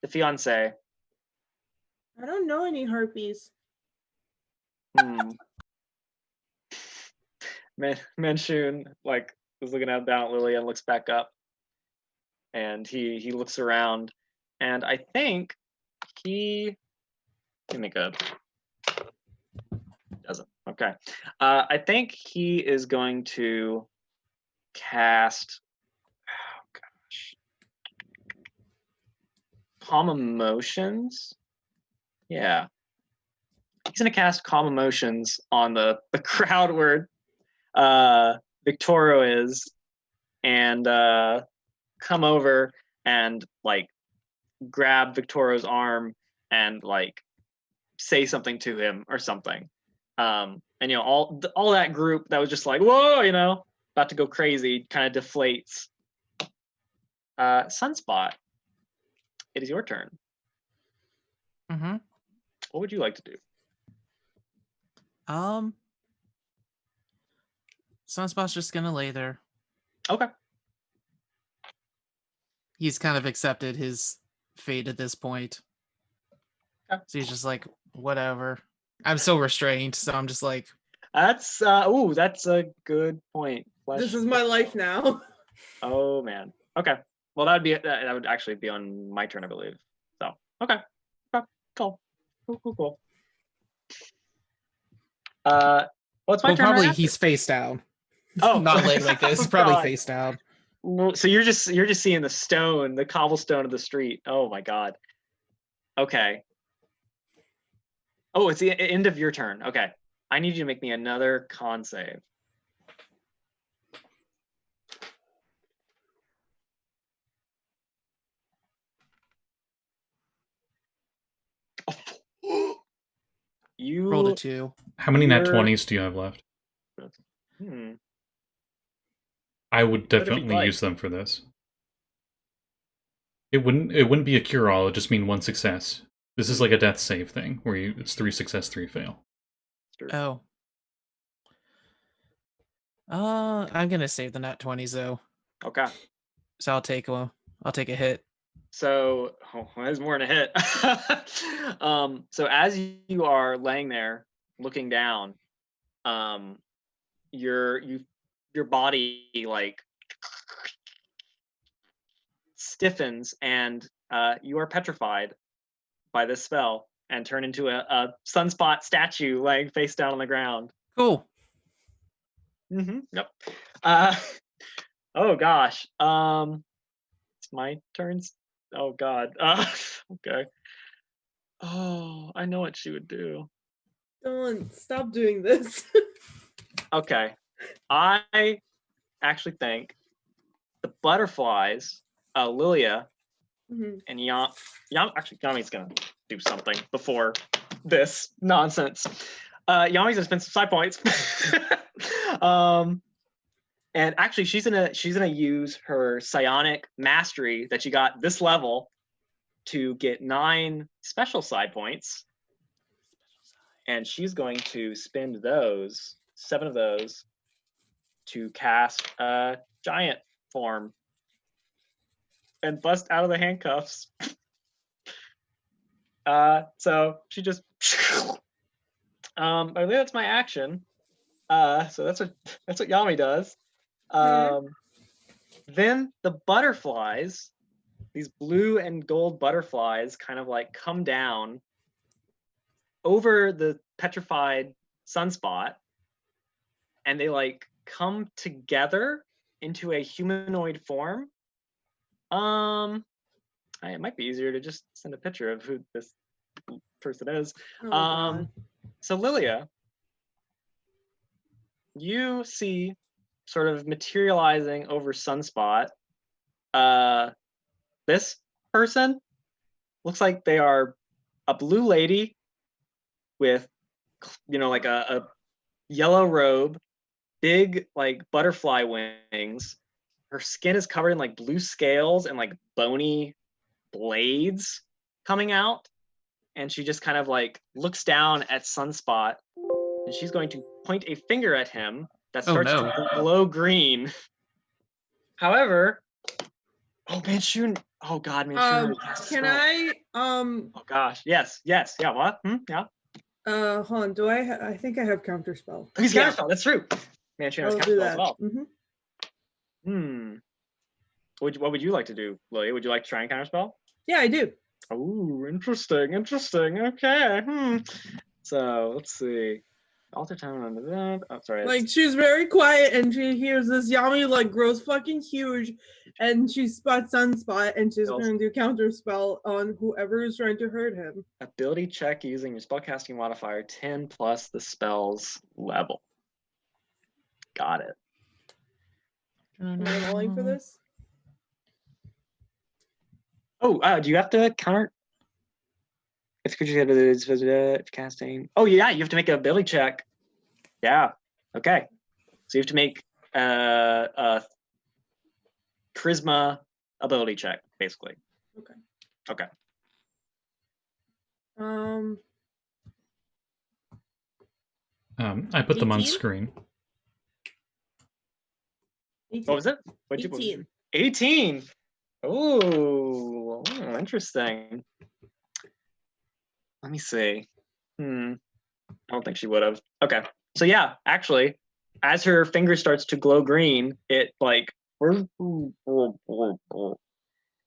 The fiance. I don't know any harpies. Manchun is looking down at Lilia and looks back up. And he looks around. And I think he can make a doesn't. Okay. I think he is going to cast Calm Emotions. Yeah. He's gonna cast Calm Emotions on the crowd where Victorio is and come over and grab Victorio's arm and say something to him or something. And all that group that was just whoa, about to go crazy kind of deflates. Sunspot, it is your turn. Mm-hmm. What would you like to do? Sunspot's just gonna lay there. Okay. He's kind of accepted his fate at this point. Okay. So he's just whatever. I'm so restrained, so I'm just that's that's a good point. This is my life now. Oh man. Okay. Well, that would actually be on my turn, I believe. Okay. Cool. Cool. Well, it's my Well, turn. probably right he's face down. Oh. Not laying like this. He's Oh, probably God. face down. So you're just seeing the cobblestone of the street. Oh my God. Okay. Oh, it's the end of your turn. Okay. I need you to make me another con save. You Rolled a 2. How many nat You're- 20s do you have left? Hmm. I would What would it be definitely like? use them for this. It wouldn't be a cure-all, it'd just mean 1 success. This is like a death save thing, where it's 3 success, 3 fail. Oh. I'm gonna save the nat 20s though. Okay. So I'll take a hit. So there's more than a hit. So as you are laying there looking down, your body like stiffens and you are petrified by this spell and turn into a Sunspot statue laying face down on the ground. Cool. Yep. Oh gosh. It's my turn. Oh God. Okay. Oh, I know what she would do. Don't stop doing this. Okay. I actually think the butterflies, Lilia Mhm. and actually Yami's gonna do something before this nonsense. Yami's gonna spend some side points. And actually she's gonna use her psionic mastery that she got this level to get 9 special side points. And she's going to spend 7 of those to cast a giant form and bust out of the handcuffs. So she just I believe that's my action. So that's what Yami does. Then the butterflies, these blue and gold butterflies, kind of like come down over the petrified Sunspot, and they like come together into a humanoid form. It might be easier to just send a picture of who this person is. Oh, God. So Lilia, you see sort of materializing over Sunspot. This person looks like they are a blue lady with, like a yellow robe, big like butterfly wings. Her skin is covered in like blue scales and like bony blades coming out. And she just kind of like looks down at Sunspot, and she's going to point a finger at him that starts to glow green. However, oh man, oh God, man, can I Oh gosh, yes, yeah, what? Yeah. Hold on, do I think I have counterspell. He's counterspell, that's true. Man, she has I'll do counterspell that. as well. Mm-hmm. What would you like to do, Lilia? Would you like to try and counterspell? Yeah, I do. Oh, interesting. Okay. So let's see. Alter time on that. Oh, sorry. Like, she's very quiet, and she hears this Yami like grows fucking huge, and she spots Sunspot, and she's gonna do counterspell on whoever is trying to hurt him. Ability check using your spellcasting modifier 10 plus the spell's level. Got it. Am I rolling for this? Oh, do you have to counter? If creature casting. Oh yeah, you have to make an ability check. Yeah. Okay. So you have to make a charisma ability check, basically. Okay. I put them on 18? screen. 18. What was it? 18. 18. Oh, interesting. Let me see. I don't think she would have. Okay. So yeah, actually, as her finger starts to glow green, it like,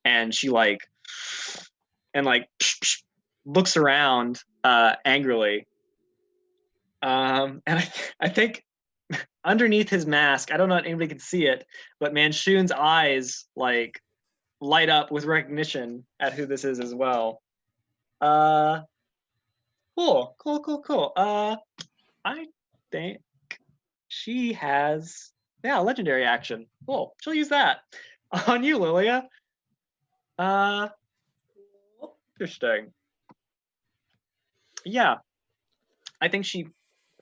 and she like and like looks around angrily. And I think underneath his mask, I don't know if anybody can see it, but Manshoon's eyes like light up with recognition at who this is as well. Cool. I think she has a legendary action. Cool. She'll use that on you, Lilia. Interesting. Yeah. I think she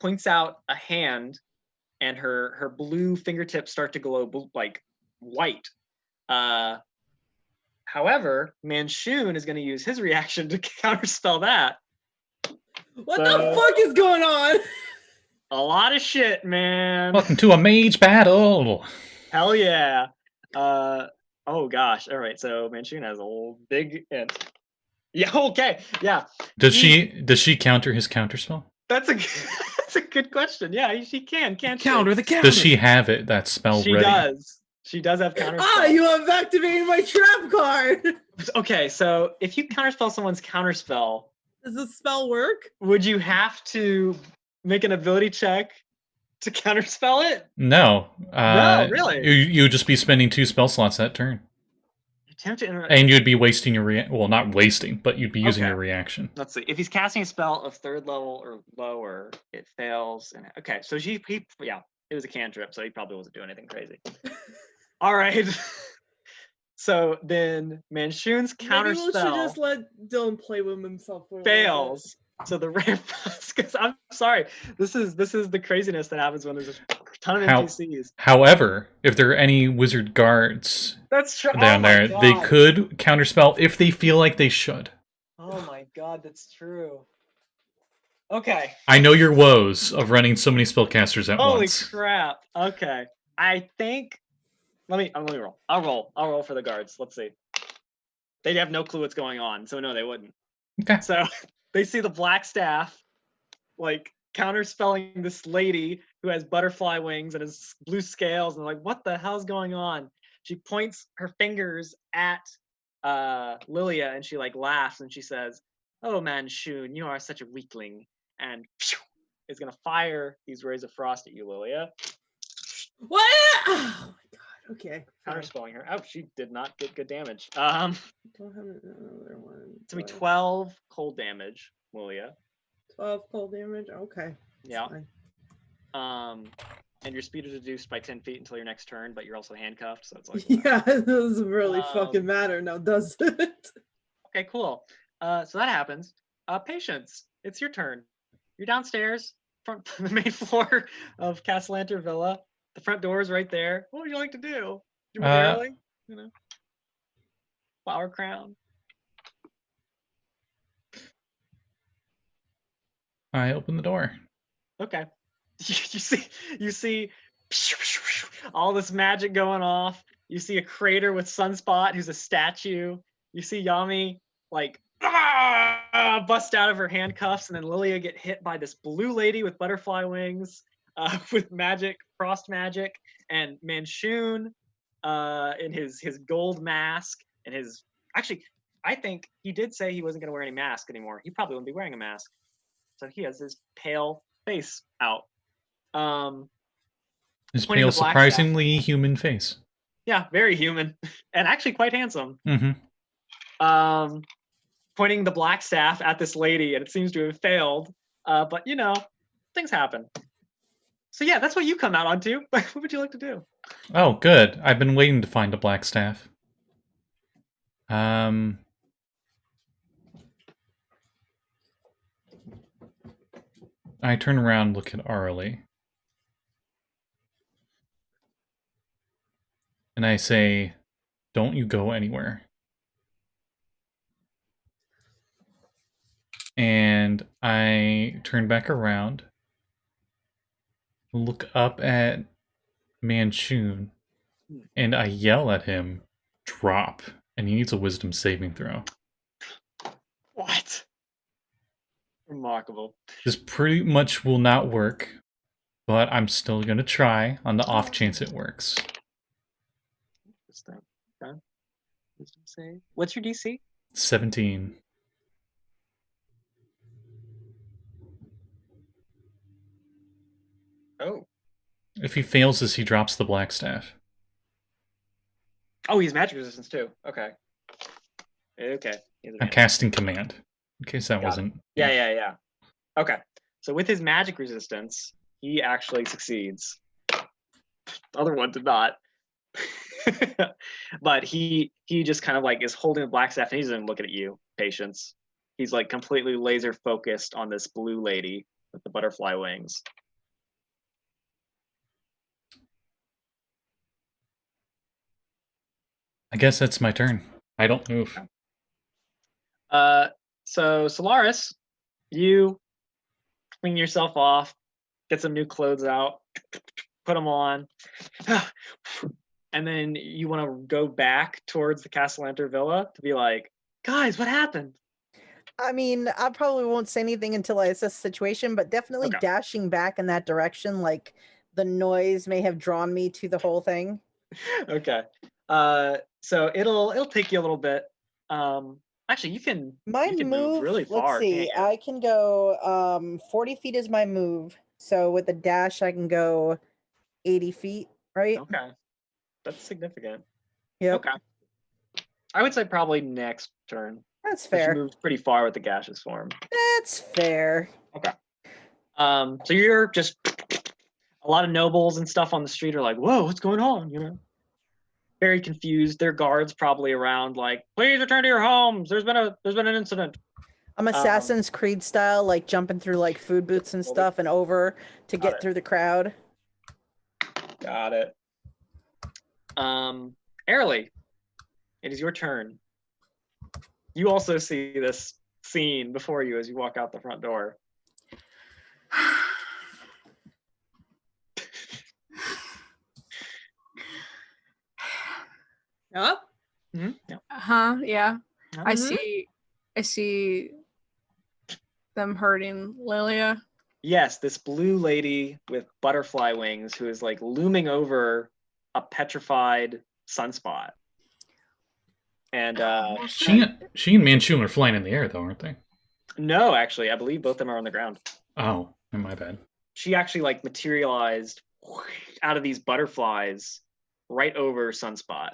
points out a hand, and her blue fingertips start to glow like white. However, Manshoon is going to use his reaction to counterspell that. What the fuck is going on? A lot of shit, man. Welcome to a mage battle. Hell yeah. Oh gosh. All right. So Manshoon has a whole big int. Yeah. Okay. Yeah. Does she counter his counterspell? That's a good question. Yeah, she can. Can't Counter she? the counter. Does she have it? That spell She ready? does. She does have counterspell. You have activated my trap card. Okay, so if you counterspell someone's counterspell, Does this spell work? would you have to make an ability check to counterspell it? No. No, really? You would just be spending 2 spell slots that turn. Attempt to And you'd be wasting your well, not wasting, but you'd be using Okay. your reaction. Let's see. If he's casting a spell of 3rd level or lower, it fails. And okay, so he it was a cantrip, so he probably wasn't doing anything crazy. All right. So then Manshoon's Maybe we should just counterspell let Dylan play with himself for a little fails. So the rare because I'm sorry, this is the craziness that happens when there's a ton of NPCs. However, if there are any wizard guards That's true. down there, they could counterspell if they feel like they should. Oh my god, that's true. Okay. I know your woes of running so many spellcasters at Holy once. crap. Okay. I think let me roll. I'll roll for the guards. Let's see. They'd have no clue what's going on, so no, they wouldn't. Okay. So they see the black staff like counterspelling this lady who has butterfly wings and has blue scales, and they're like, what the hell's going on? She points her fingers at Lilia, and she like laughs, and she says, oh Manshoon, you are such a weakling, and is gonna fire these rays of frost at you, Lilia. What? Oh my god. Okay. Counterspelling her. Oh, she did not get good damage. Don't have another one. It's gonna be 12 cold damage, Lilia. 12 cold damage. Okay. That's Yeah. fine. And your speed is reduced by 10 feet until your next turn, but you're also handcuffed, so it's like Yeah, it doesn't really fucking Um, matter now, does it? okay, cool. So that happens. Patience, it's your turn. You're downstairs, front the main floor of Cassalanter Villa. The front door is right there. What would you like to do? You move early? You know, flower crown. I open the door. Okay. You see all this magic going off. You see a crater with Sunspot, who's a statue. You see Yami like bust out of her handcuffs, and then Lilia get hit by this blue lady with butterfly wings, with magic, frost magic, and Manshoon in his gold mask and his. Actually, I think he did say he wasn't going to wear any mask anymore. He probably wouldn't be wearing a mask, so he has his pale face out. His pointing pale, the black surprisingly human face. Yeah, very human, and actually quite handsome. Mm-hmm. Pointing the black staff at this lady, and it seems to have failed. But you know, things happen. So yeah, that's what you come out onto. What would you like to do? Oh, good. I've been waiting to find a black staff. I turn around, look at Aralee. And I say, don't you go anywhere. And I turn back around, look up at Manshoon, and I yell at him, drop. And he needs a wisdom saving throw. What? Remarkable. This pretty much will not work, but I'm still going to try on the off chance it works. Okay. Wisdom save. What's your DC? 17. Oh. If he fails this, he drops the black staff. Oh, he's magic resistance too. Okay. Okay. He has I'm advantage. casting command. In case that Got it. wasn't. Yeah. Okay. So with his magic resistance, he actually succeeds. The other one did not. But he just kind of like is holding the black staff and he's looking at you, Patience. He's like completely laser focused on this blue lady with the butterfly wings. I guess that's my turn. I don't move. So Solaris, you clean yourself off, get some new clothes out, put them on, and then you want to go back towards the Cassalanter Villa to be like, guys, what happened? I mean, I probably won't say anything until I assess the situation, but definitely Okay. dashing back in that direction, like the noise may have drawn me to the whole thing. Okay. So it'll take you a little bit. Actually, you can move really far. Let's see. Can't you? I can go 40 feet is my move. So with a dash, I can go 80 feet, right? Okay, that's significant. Yep. Okay. I would say probably next turn. That's 'Cause fair. You moved pretty far with the gaseous form. That's fair. Okay. So you're just a lot of nobles and stuff on the street are like, whoa, what's going on? You know, very confused. Their guards probably around like, please return to your homes. There's been an incident. I'm Assassin's Creed style, like jumping through like food booths and stuff and over to get through the crowd. Got it. Aralee, it is your turn. You also see this scene before you as you walk out the front door. Yep. Mm-hmm. Yeah. Yeah. I Mhm. see them hurting Lilia. Yes, this blue lady with butterfly wings who is like looming over a petrified Sunspot. And She and Manchun are flying in the air, though, aren't they? no, actually, I believe both of them are on the ground. Oh, my bad. She actually like materialized out of these butterflies right over Sunspot.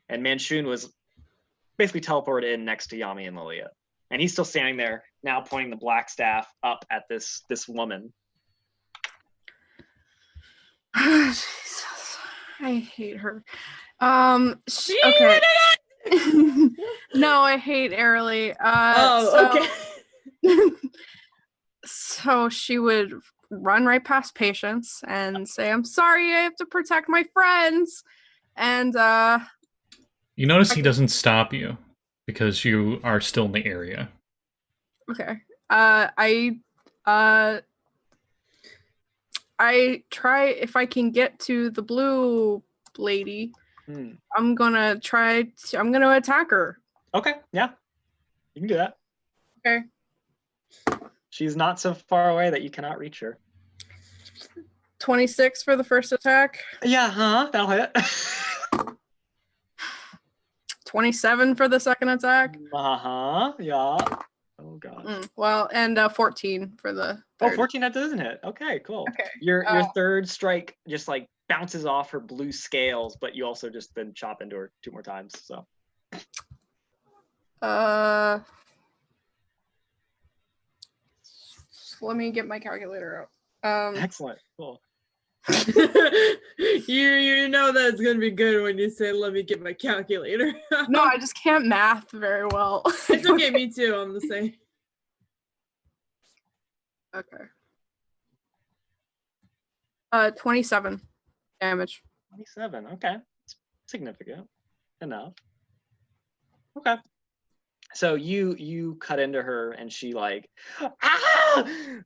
And Manchun was basically teleported in next to Jamey and Lilia. And he's still standing there, now pointing the black staff up at this woman. Jesus, I hate her. Okay. No, I hate Aralee. Okay. So she would run right past Patience and say, "I'm sorry, I have to protect my friends." And You notice he doesn't stop you because you are still in the area. okay. I try if I can get to the blue lady. I'm gonna attack her. Okay, yeah. You can do that. Okay. She's not so far away that you cannot reach her. 26 for the first attack. Yeah, that'll hit. 27 for the second attack. Yeah. Oh god. Well, and 14 for the third. 14, that doesn't hit. Okay, cool. Okay. Your third strike just like bounces off her blue scales, but you also just then chop into her 2 more times. So let me get my calculator out. excellent. Cool. you know that's gonna be good when you say, "Let me get my calculator." No, I just can't math very well. It's okay. Me too. I'm the same. Okay. 27 damage. 27. Okay, it's significant enough. Okay. So you cut into her and she like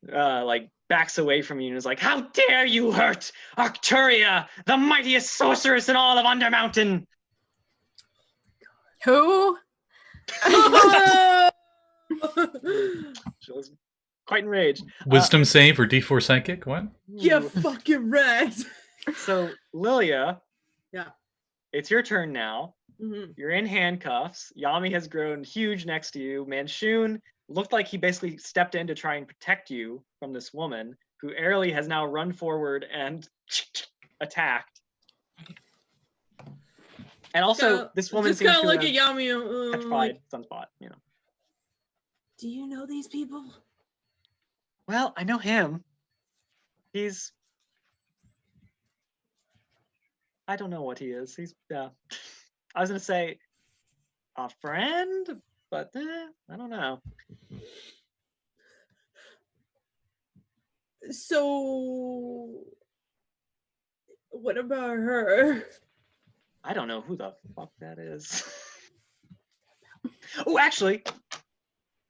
like backs away from you and is like, "How dare you hurt Arcturia, the mightiest sorceress in all of Undermountain!" Who? She was quite enraged. Wisdom save or D4 psychic? What? You fucking wrecked. So Lilia, Yeah. it's your turn now. You're in handcuffs. Yami has grown huge next to you. Manshun looked like he basically stepped in to try and protect you from this woman, who Aralee has now run forward and attacked. And also, this woman just seems kind to of look have at Yami. petrified Sunspot, Do you know these people? Well, I know him. He's... I don't know what he is. He's, I was going to say a friend, but I don't know. So, what about her? I don't know who the fuck that is. Oh, actually,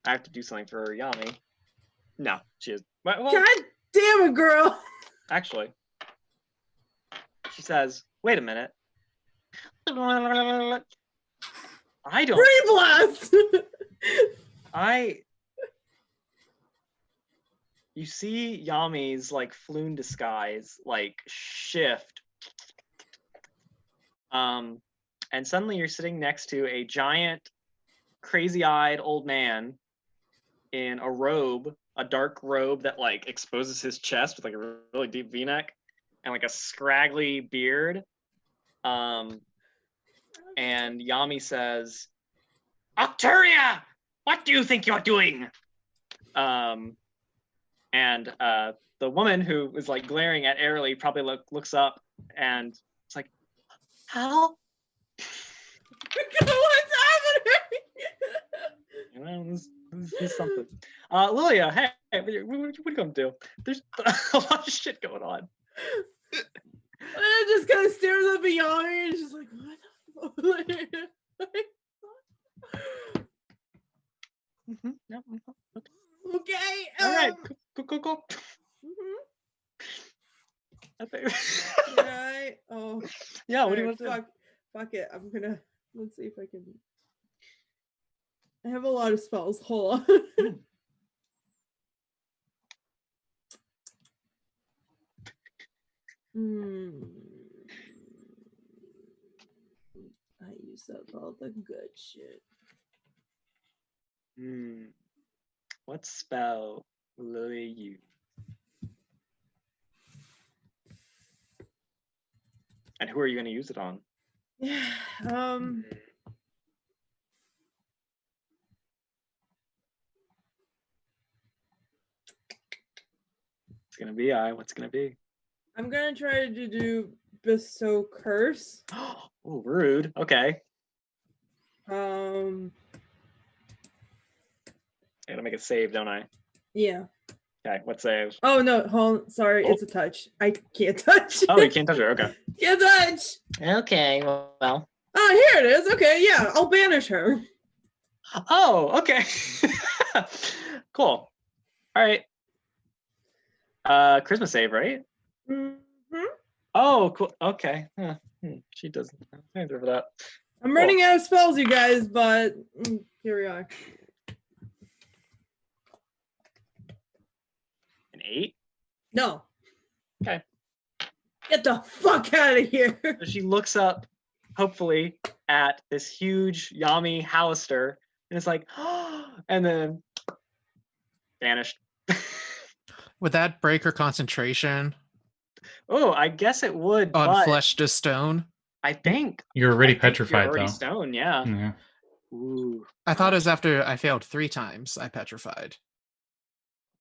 I have to do something for Yami. No, she is. Well, God damn it, girl! actually, she says, "Wait a minute. I don't. Brain blast! You see Yami's like floon disguise like shift. And suddenly you're sitting next to a giant, crazy-eyed old man in a robe, a dark robe that like exposes his chest with like a really deep V-neck and like a scraggly beard. And Yami says, "Octuria, what do you think you're doing?" And the woman who was like glaring at Aralee probably looks up and it's like, "How?" What's happening? This is something. Lilia, hey, what are you gonna do? There's a lot of shit going on. And just kind of stares up at Yami and she's like, what the fuck? Yep. Okay. All right. Cool. I think. Right. Oh. Yeah. What do you want to do? Fuck it. Let's see if I can. I have a lot of spells. Hold on. I used up all the good shit. What spell will you use? And who are you going to use it on? It's going to be what's going to be? I'm going to try to do Bestow Curse. Oh, rude. Okay. I gotta make a save, don't I? Yeah. Okay, what save? Oh no, hold on. Sorry, it's a touch. I can't touch. Oh, you can't touch it. Okay. Can't touch. Okay, well. Oh, here it is. Okay, yeah, I'll banish her. Oh, okay. Cool. All right. Charisma save, right? Mm-hmm. Oh, cool. Okay. She doesn't answer for that. I'm running out of spells, you guys, but here we are. An 8? No. Okay. Get the fuck out of here. So she looks up, hopefully, at this huge Yami Hallister, and it's like, and then vanished. Would that break her concentration Oh, I guess it would. on but flesh to stone? I think You're already I think petrified, you're already though. stone, yeah. Yeah. Ooh. I thought it was after I failed 3 times I petrified.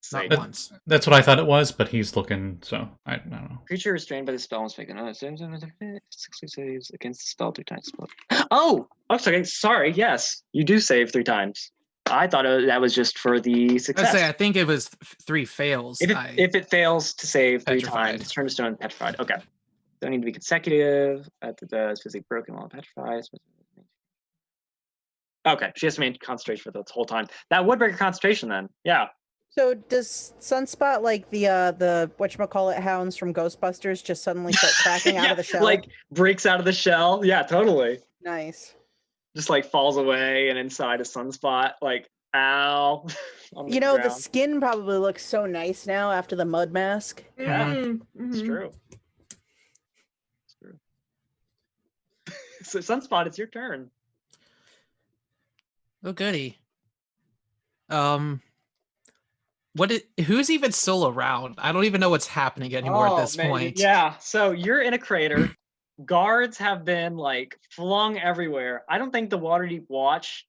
Save. Not once. That's what I thought it was, but he's looking, so I don't know. Creature restrained by the spell must make another 60 saves against the spell 3 times. Oh, okay. Sorry. Yes, you do save 3 times. I thought that was just for the success. I think it was 3 fails. If it fails to save 3 Petrified. times, turn to stone petrified. Okay. Don't need to be consecutive. It's physically broken while petrified. Okay, she has to maintain concentration for the whole time. That would break her concentration then. Yeah. So does Sunspot, like the whatchamacallit hounds from Ghostbusters, just suddenly start cracking out of the shell? Like breaks out of the shell. Yeah, totally. Nice. Just like falls away and inside a Sunspot, like ow. You know, the skin probably looks so nice now after the mud mask. Yeah, Mm-hmm. it's true. It's true. So Sunspot, it's your turn. Oh goody. Who's even still around? I don't even know what's happening anymore at this point. Yeah, so you're in a crater. Guards have been like flung everywhere. I don't think the Waterdeep Watch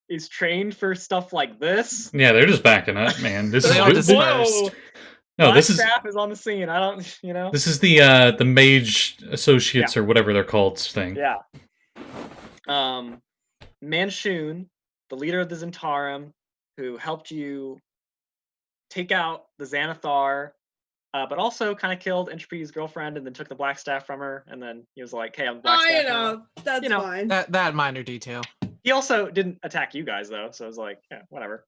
is trained for stuff like this. Yeah, they're just backing up, man. This They is all dispersed. no, Black this is staff is on the scene. I don't, this is the mage associates or whatever they're called thing. Yeah. Manshoon, the leader of the Zentarum, who helped you take out the Xanathar, but also kind of killed Entropy's girlfriend and then took the black staff from her. And then he was like, "Hey, I'm the black staff." Now. That's fine. That minor detail. He also didn't attack you guys though, so it was like, yeah, whatever.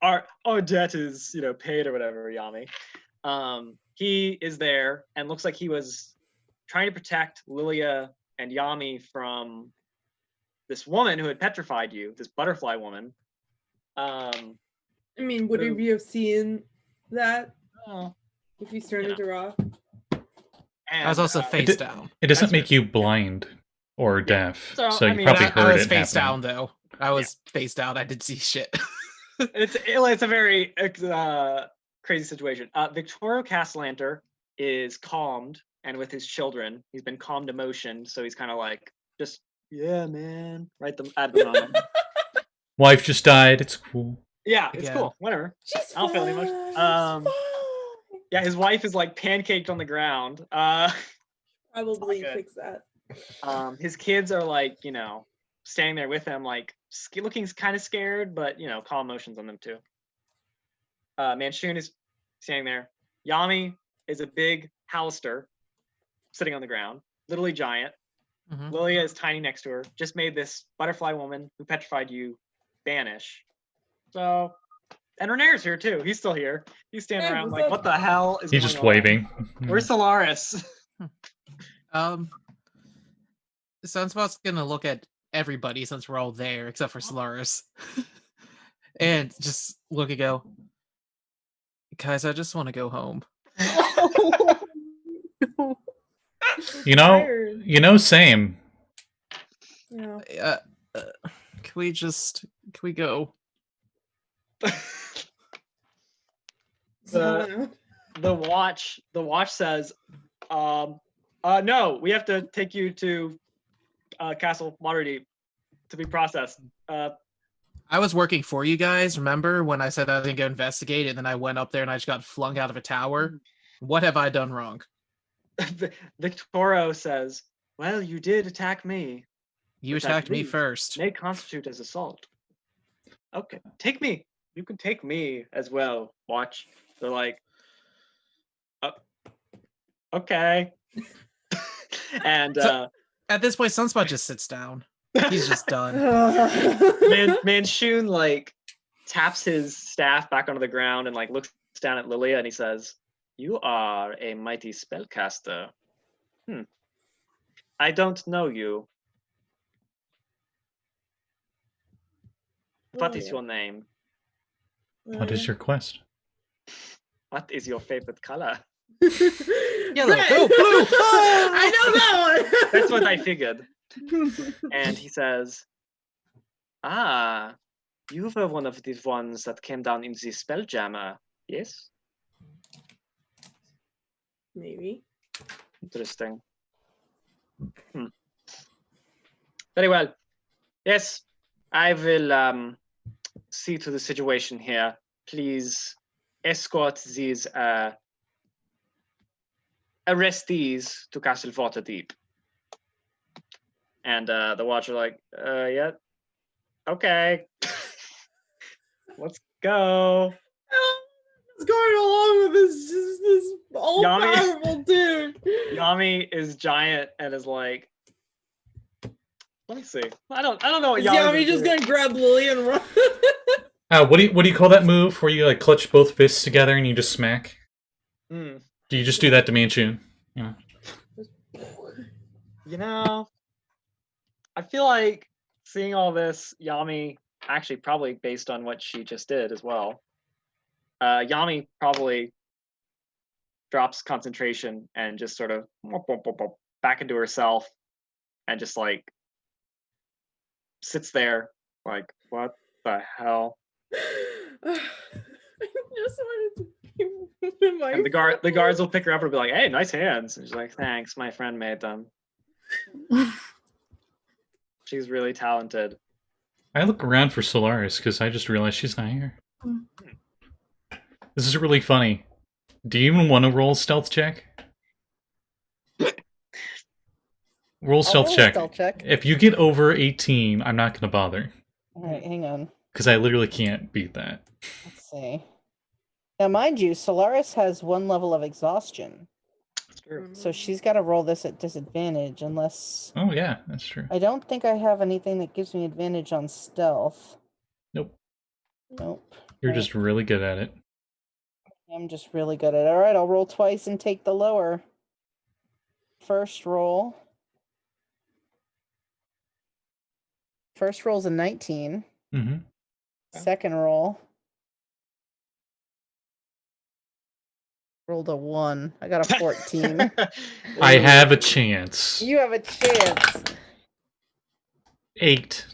Our debt is, paid or whatever, Yami. He is there and looks like he was trying to protect Lilia and Yami from this woman who had petrified you, this butterfly woman. I mean, would you have seen that if he's turned into rock? And, I was also face down. It doesn't make you blind or deaf, so you I mean, probably heard I was it face happening. down though. I was face down. I didn't see shit. It's a very crazy situation. Victorio Cassalanter is calmed and with his children. He's been calmed emotion, so he's kind of like, just, yeah, man, right at the moment. Wife just died. It's cool. Yeah, it's Yeah. cool. Whatever. She's I don't feel any much. fine, she's fine. Yeah, his wife is like pancaked on the ground. Probably good. fix that. His kids are like, standing there with him, like looking kind of scared, but calm emotions on them too. Manshoon is standing there. Yami is a big Hallister sitting on the ground, literally giant. Mhm. Lilia is tiny next to her. Just made this butterfly woman who petrified you vanish. So, and Renair's here too. He's still here. He's standing Hey, around what's like, up? what the hell is He's going just on? waving. Where's Solaris? Sunspot's gonna look at everybody since we're all there except for Solaris, and just look and go, guys, I just want to go home. Same. Yeah. Can we go? the watch says, no, we have to take you to Castle Waterdeep to be processed. I was working for you guys. Remember when I said I was gonna go investigate, and then I went up there and I just got flung out of a tower? What have I done wrong? Victorio says, well, you did attack me. You Which I attacked me believe first. May constitute as assault. Okay, take me. You can take me as well. Watch. They're like, okay. And At this point, Sunspot just sits down. He's just done. Manshoon like taps his staff back onto the ground and like looks down at Lilia and he says, "You are a mighty spellcaster. I don't know you. What is your name? What is your quest? What is your favorite color?" Yellow. Red. Oh, blue. I know that one. That's what I figured. And he says, you were one of the ones that came down in the Spelljammer, yes? Maybe. Interesting. Very well. Yes, I will see to the situation here. Please escort these arrestees to Castle Waterdeep. And the Watcher like, yeah, okay. Let's go. What's going along with this all-powerful dude? Yami is giant and is like, let me see. I don't know what Is Yami Yami just gonna grab Lily and run? What do you call that move where you like clutch both fists together and you just smack? Do you just do that to Manshoon? Yeah. I feel like seeing all this, Yami, actually probably based on what she just did as well, Yami probably drops concentration and just sort of back into herself and just like sits there like, what the hell? I just wanted to be my And the guards will pick her up and be like, hey, nice hands. And she's like, thanks, my friend made them. She's really talented. I look around for Solaris because I just realized she's not here. This is really funny. Do you even want to roll a stealth check? Roll stealth roll a check. stealth check. If you get over 18, I'm not going to bother. All right, hang on. Because I literally can't beat that. Let's see. Now, mind you, Solaris has 1 level of exhaustion. That's true. So she's got to roll this at disadvantage unless... Oh, yeah, that's true. I don't think I have anything that gives me advantage on stealth. Nope. Nope. You're Right. just really good at it. I'm just really good at it. All right, I'll roll twice and take the lower. First roll. First roll's a 19. Mm-hmm. Second roll. Rolled a 1. I got a 14. I have a chance. You have a chance. 8.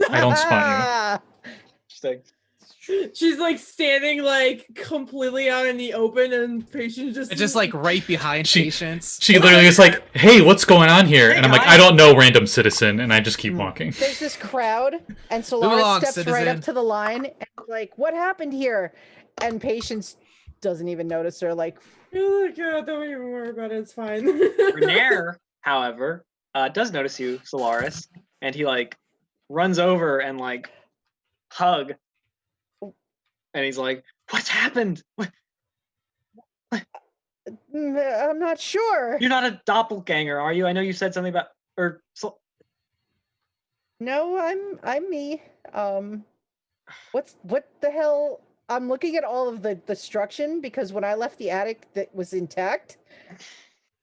I don't spot Interesting. She's like standing like completely out in the open, and Patience Just like right behind She- Patience. you. She literally is like, hey, what's going on here? And I'm like, Hey, I don't know, random citizen. And I just keep walking. There's this crowd, and Solaris along, steps right citizen. up to the line and like, what happened here? And Patience doesn't even notice her. Like, Oh god, don't even worry about it. It's fine. Renair, however, does notice you, Solaris, and he like runs over and like hug, and he's like, "What's happened? I'm not sure. You're not a doppelganger, are you? I know you said something about No, I'm me. What the hell? I'm looking at all of the destruction because when I left the attic that was intact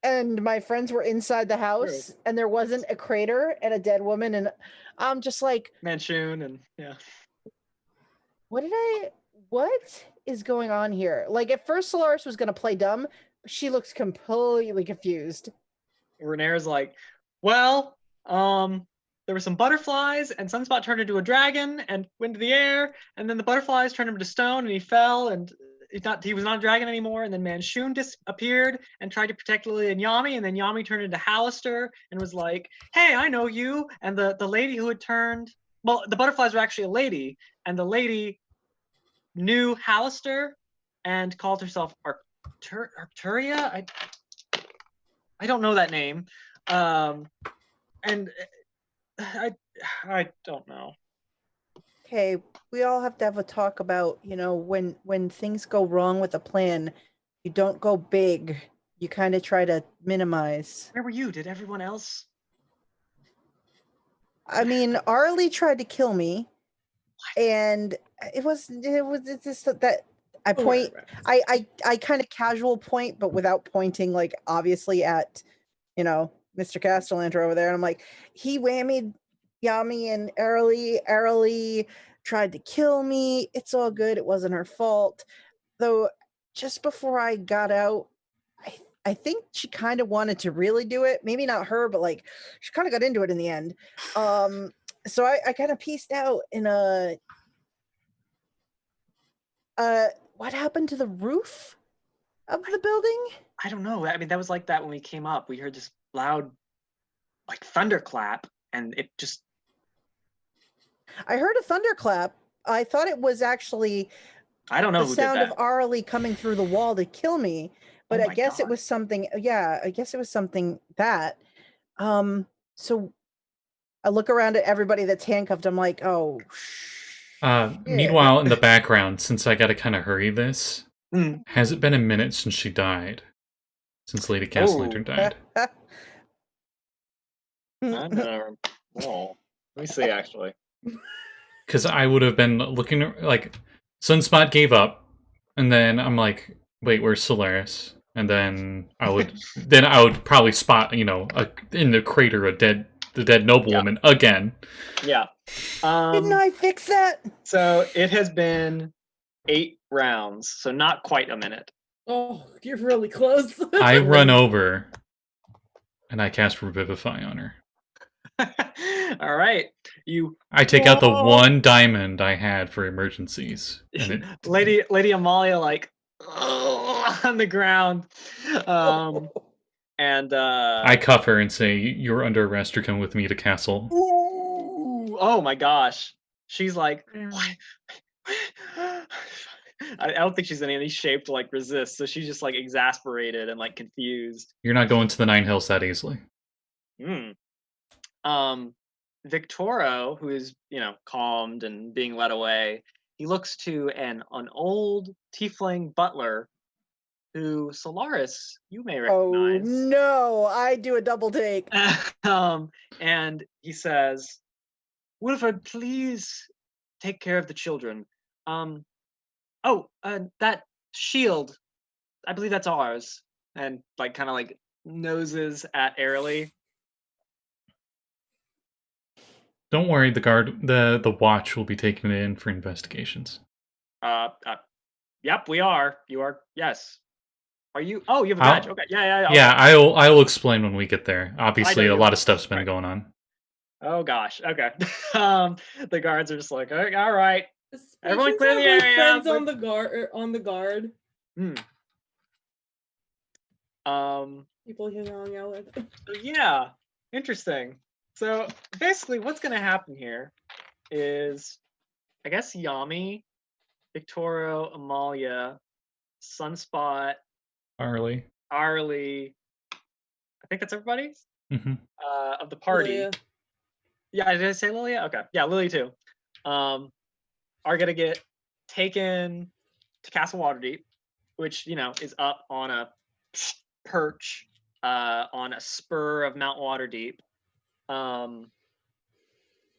and my friends were inside the house and there wasn't a crater and a dead woman, and I'm just like, Manchun and yeah." what is going on here? Like at first Solaris was gonna play dumb, but she looks completely confused. Renair's like, "Well, there were some butterflies, and Sunspot turned into a dragon and went into the air, and then the butterflies turned him to stone, and he fell, and he was not a dragon anymore, and then Manchun appeared and tried to protect Lilia and Jamey, and then Jamey turned into Hallister and was like, hey, I know you, and the lady who had turned, well, the butterflies were actually a lady, and the lady knew Hallister and called herself Arcturia? I don't know that name. And I don't know. Okay, we all have to have a talk about, when things go wrong with a plan, you don't go big. You kind of try to minimize. Where were you? Did everyone else? I mean, Aralee tried to kill me, and it's just that I point. I kind of casual point, but without pointing like obviously at, Mr. Cassalanter over there. And I'm like, he whammied Jamey and Aralee. Aralee tried to kill me. It's all good. It wasn't her fault. Though just before I got out, I think she kind of wanted to really do it. Maybe not her, but like she kind of got into it in the end. So I kind of pieced out in what happened to the roof of the building? I don't know. I mean, that was like that when we came up. We heard this loud, like thunderclap, and it just. I heard a thunderclap. I thought it was actually. I don't know the who sound did that. of Aralee coming through the wall to kill me, but Oh I my guess it God. was something. Yeah, I guess it was something that. So I look around at everybody that's handcuffed. I'm like, oh. Meanwhile, in the background, since I gotta kind of hurry this, Mm. has it been a minute since she died? Since Lady Cassalanter died? I never. Oh, let me see. Actually, Because I would have been looking, like, Sunspot gave up, and then I'm like, wait, where's Solaris? And then I would probably spot, in the crater the dead noblewoman again. yeah. Didn't I fix that? So it has been 8 rounds, so not quite a minute. Oh, you're really close. I run over, and I cast Revivify on her. All right, you I take out the Whoa. one diamond I had for emergencies. And it, Lady Amalia like on the ground, and I cuff her and say, "You're under arrest. You're coming with me to castle." ooh, oh my gosh, she's like, what? I don't think she's in any shape to like resist, so she's just like exasperated and like confused. You're not going to the Nine Hills that easily. Victoro, who is, calmed and being led away, he looks to an old tiefling butler who, Solaris, you may Oh recognize. no, I do a double take. And he says, Wilfred, please take care of the children. That shield, I believe that's ours. And like kind of like noses at Aralee. Don't worry, the watch will be taking it in for investigations. Yep, we are. You are. Yes. Are you? Oh, you have a badge. Okay. Yeah. Yeah, I'll explain when we get there. Obviously, a lot of stuff's been going on. Oh gosh. Okay. The guards are just like, all right. Everyone Patience clear have, the like, area. friends on the guard. People you hang out with. Yeah. Interesting. So basically, what's gonna happen here is, I guess Jamey, Victoro, Amalia, Sunspot, Aralee. I think that's everybody Mm-hmm. of the party. Lilia. Yeah, did I say Lilia? Okay, yeah, Lily too. Are gonna get taken to Castle Waterdeep, which is up on a perch on a spur of Mount Waterdeep.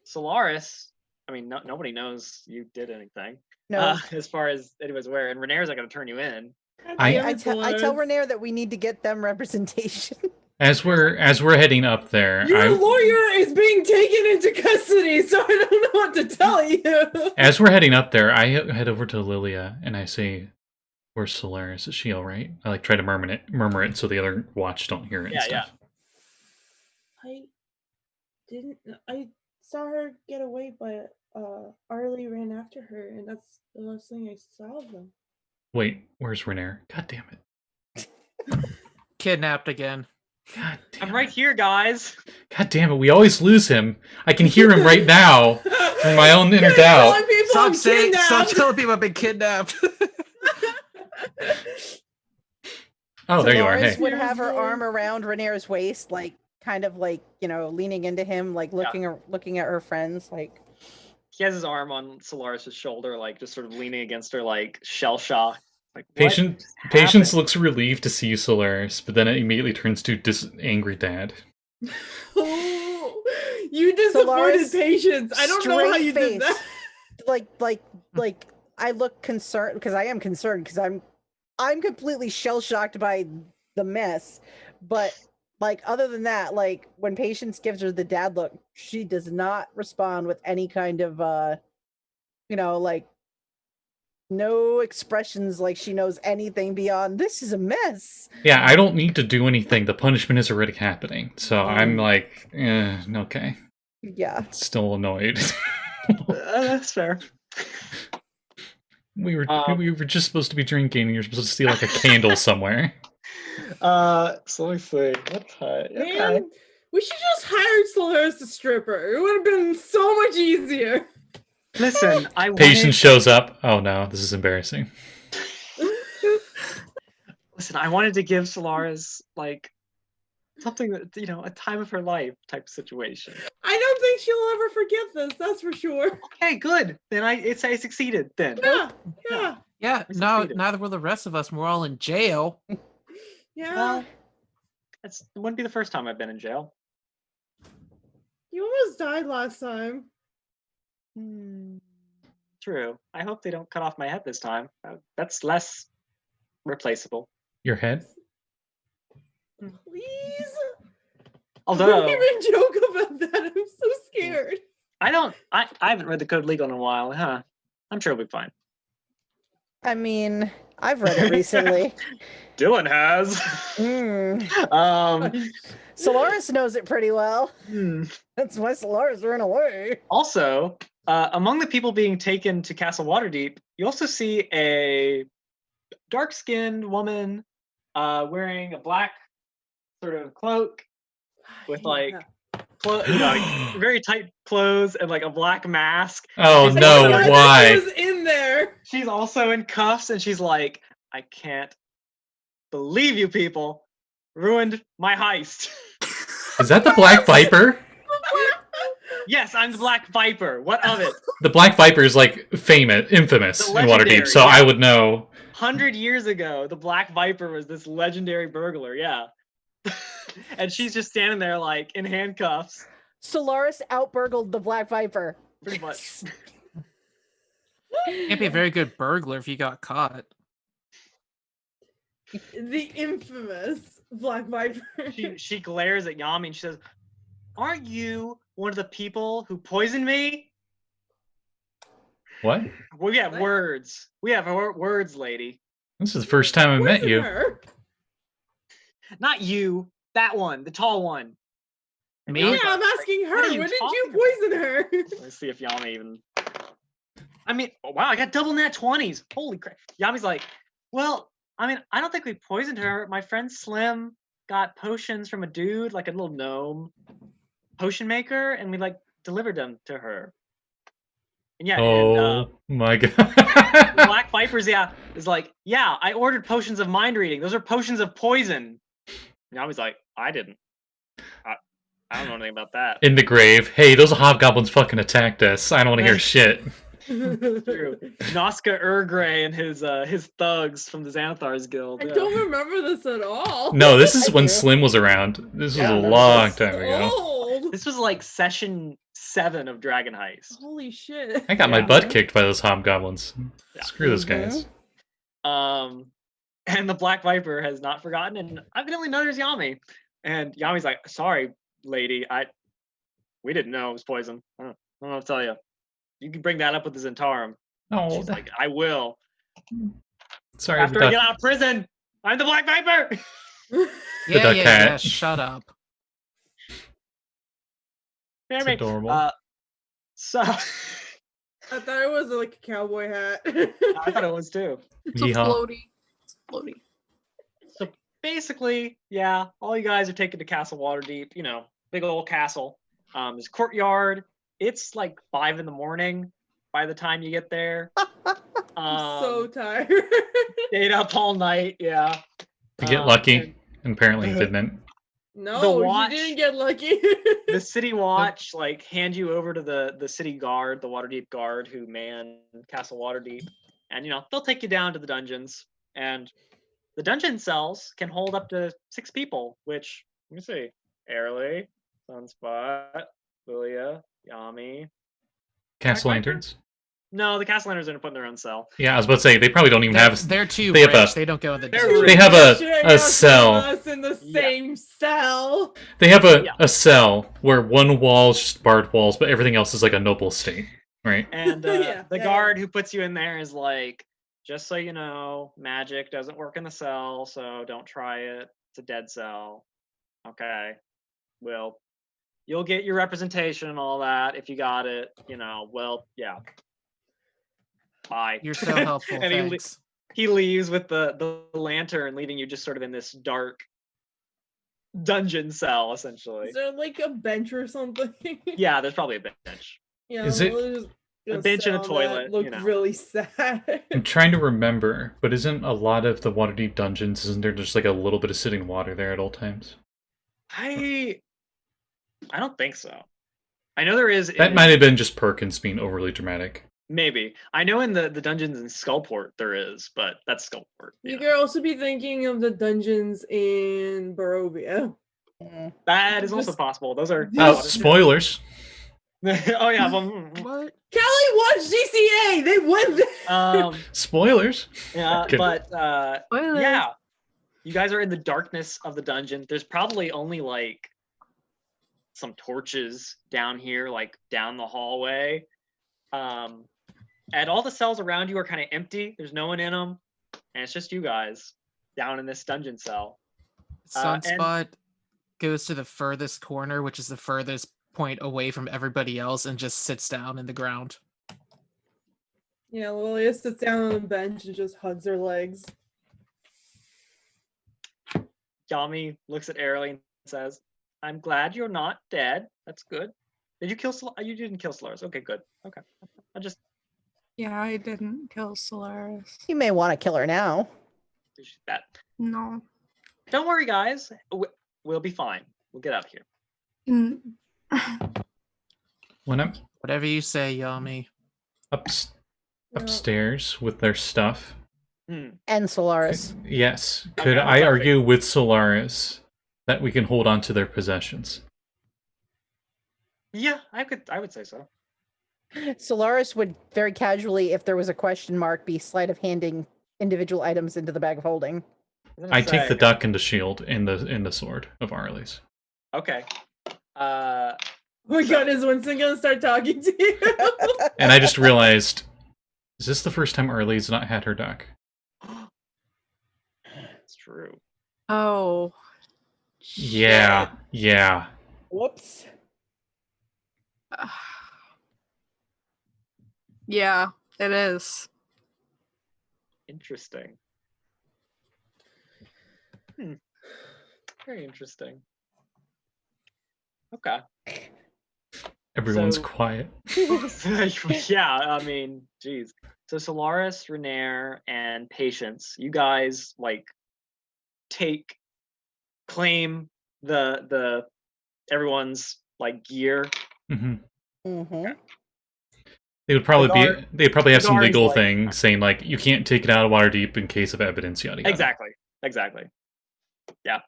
Solaris, I mean, nobody knows you did anything. No. As far as anyone's aware, and Renair's not going to turn you in. I tell Renair that we need to get them representation. As we're heading up there, Your lawyer is being taken into custody, so I don't know what to tell you. As we're heading up there, I head over to Lilia and I say, "Where's Solaris? Is she all right?" I like try to murmur it so the other watch don't hear it. Yeah. I saw her get away, but Aralee ran after her, and that's the last thing I saw of them. Wait, where's Renair? God damn it! Kidnapped again. God damn I'm right here, guys. God damn it! We always lose him. I can hear him right now from my own inner doubt. Stop telling people I've been kidnapped. Oh, there you are. Solaris Hey. would have her arm around Renair's waist, like kind of like leaning into him, like looking at her friends, like. He has his arm on Solaris's shoulder, like just sort of leaning against her, like shell shock. Like Patience looks relieved to see you, Solaris, but then it immediately turns to angry dad. Oh, you disappointed Patience. I don't know how you did that. Like I look concerned because I am concerned because I'm completely shell shocked by the mess, but like other than that, like when Patience gives her the dad look, she does not respond with any kind of like no expressions, like she knows anything beyond this is a mess. Yeah, I don't need to do anything. The punishment is already happening. So I'm like, okay. Yeah. Still annoyed. That's fair. We were just supposed to be drinking, and you're supposed to steal like a candle somewhere. So let me see. Man, we should just hire Solaris the stripper. It would have been so much easier. Listen, Patience shows up. Oh no, this is embarrassing. Listen, I wanted to give Solaris like something that a time of her life type situation. I don't think she'll ever forget this. That's for sure. Okay, good. Then I succeeded. Then Yeah. No, neither will the rest of us. We're all in jail. Yeah. Well, it wouldn't be the first time I've been in jail. You almost died last time. True. I hope they don't cut off my head this time. That's less replaceable. Your head? Please. Although, don't even joke about that. I'm so scared. I haven't read the Code Legal in a while, huh? I'm sure it'll be fine. I mean, I've read it recently. Dylan has. Solaris knows it pretty well. Hmm. That's why Solaris ran away. Also, among the people being taken to Castle Waterdeep, you also see a dark-skinned woman wearing a black sort of cloak with like very tight clothes and like a black mask. Oh She's no, also- why? She was in there. She's also in cuffs, and she's like, I can't believe you people ruined my heist. Is that the Black Viper? Yes, I'm the Black Viper. What of it? The Black Viper is like infamous The in Waterdeep, legendary, so yeah. I would know. 100 years ago, the Black Viper was this legendary burglar, yeah. And she's just standing there like in handcuffs. Solaris outburgled the Black Viper. Pretty much. Can't be a very good burglar if you got caught. The infamous Black Viper. She glares at Yami and she says, aren't you one of the people who poisoned me? What? We have What? words. We have words, lady. This is the first time I met Poison you. her. Not you. That one. The tall one. And Me? Yami's Yeah, like, I'm asking her. what are you When did talking you about? poison her? Let's see if Yami even... I mean, wow, I got double nat 20s. Holy crap. Yami's like, well, I mean, I don't think we poisoned her. My friend Slim got potions from a dude, like a little gnome potion maker, and we like delivered them to her. And yeah, Oh my god. the Black Vipers, is like, yeah, I ordered potions of mind reading. Those are potions of poison. And Yami's like, I didn't. I don't know anything about that. In the grave. Hey, those hobgoblins fucking attacked us. I don't want to hear shit. True. Nazca Urgrey and his thugs from the Xanathar's Guild. I yeah. don't remember this at all. No, this is I when do. Slim was around. This was Yeah, a that long was time ago. Old. This was like session 7 of Dragon Heist. Holy shit. I got my Yeah. butt kicked by those hobgoblins. Yeah. Screw those guys. And the Black Viper has not forgotten, and evidently neither is Yami. And Yami's like, sorry, lady, we didn't know it was poison. I don't know what to tell you. You can bring that up with the Zentarum. Oh, She's like, I will. sorry. After the I duck- get out of prison, I'm the Black Viper. duck cat. Yeah, shut up. It's Jeremy, adorable. So I thought it was like a cowboy hat. I thought it was too. It's a Yeehaw. floaty. It's floaty. So basically, yeah, all you guys are taken to Castle Waterdeep, big old castle. There's a courtyard. It's like 5 a.m. by the time you get there. I'm so tired. Stayed up all night, yeah. To get lucky. And apparently he didn't. No, watch- she didn't get lucky. The city watch hand you over to the city guard, the Waterdeep guard who man Castle Waterdeep. And they'll take you down to the dungeons. And the dungeon cells can hold up to 6 people, which, let me see. Aralee, Sunspot, Lilia, Yami. Castle Black Viper? Lanterns? No, the Castellanters are putting their own cell. Yeah, I was about to say, they probably don't even have... They're too they have rich. a- They don't go in the. They're dungeon. They have Should've a got cell. us in the Yeah. same cell. They have Yeah. a cell where one wall is just barred walls, but everything else is like a noble state, right? And Yeah, the yeah. guard who puts you in there is like, just so you know, magic doesn't work in the cell, so don't try it. It's a dead cell. Okay. Well, you'll get your representation and all that if you got it. Well, yeah. Bye. You're so helpful. And Thanks. he leaves with the lantern, leaving you just sort of in this dark dungeon cell, essentially. Is there like a bench or something? Yeah, there's probably a bench. Yeah, Is it- there's A bench and a cell that toilet, Looked really sad. I'm trying to remember, but isn't a lot of the Waterdeep dungeons, isn't there just like a little bit of sitting water there at all times? I don't think so. I know there is. That in- might have been just Perkins being overly dramatic. Maybe. I know in the dungeons in Skullport there is, but that's Skullport. You Yeah. could also be thinking of the dungeons in Barovia. That is also Just- possible. Those are. Oh, spoilers. Oh yeah. Well, What? Callie watched GCA. They went there. Spoilers. yeah, Okay. but Spoilers. yeah, you guys are in the darkness of the dungeon. There's probably only like some torches down here, like down the hallway. And all the cells around you are kind of empty. There's no one in them. and it's just you guys down in this dungeon cell. Sunspot goes to the furthest corner, which is the furthest point away from everybody else, and just sits down in the ground. Yeah, Lilia sits down on the bench and just hugs her legs. Jamey looks at Aralee and says, "I'm glad you're not dead. That's good. Did you kill You didn't kill Solaris. Okay, good. Okay. I just Yeah, I didn't kill Solaris. You may want to kill her now. appreciate that. No. Don't worry, guys. We'll be fine. We'll get out of here." Mm. When I'm Whatever you say, Yami. upstairs with their stuff, And Solaris. yes, Okay, could I'm I sorry. argue with Solaris that we can hold on to their possessions? Yeah, I would say so. Solaris would very casually, if there was a question mark, be sleight of handing individual items into the bag of holding. I take the duck and the shield and the sword of Arlee's. Okay. Oh my god, is Winston gonna start talking to you? And I just realized, is this the first time Arlee's not had her duck? It's true. Oh. Yeah, yeah. Whoops. Yeah, it is. Interesting. Very interesting. Okay. Everyone's So- quiet. Yeah, I mean, geez. So Solaris, Renair, and Patience, you guys like claim the everyone's like gear. Hmm. Mm-hmm. They'd probably have some guard's legal like- thing saying like you can't take it out of Waterdeep in case of evidence, yada yada. Exactly. Yeah.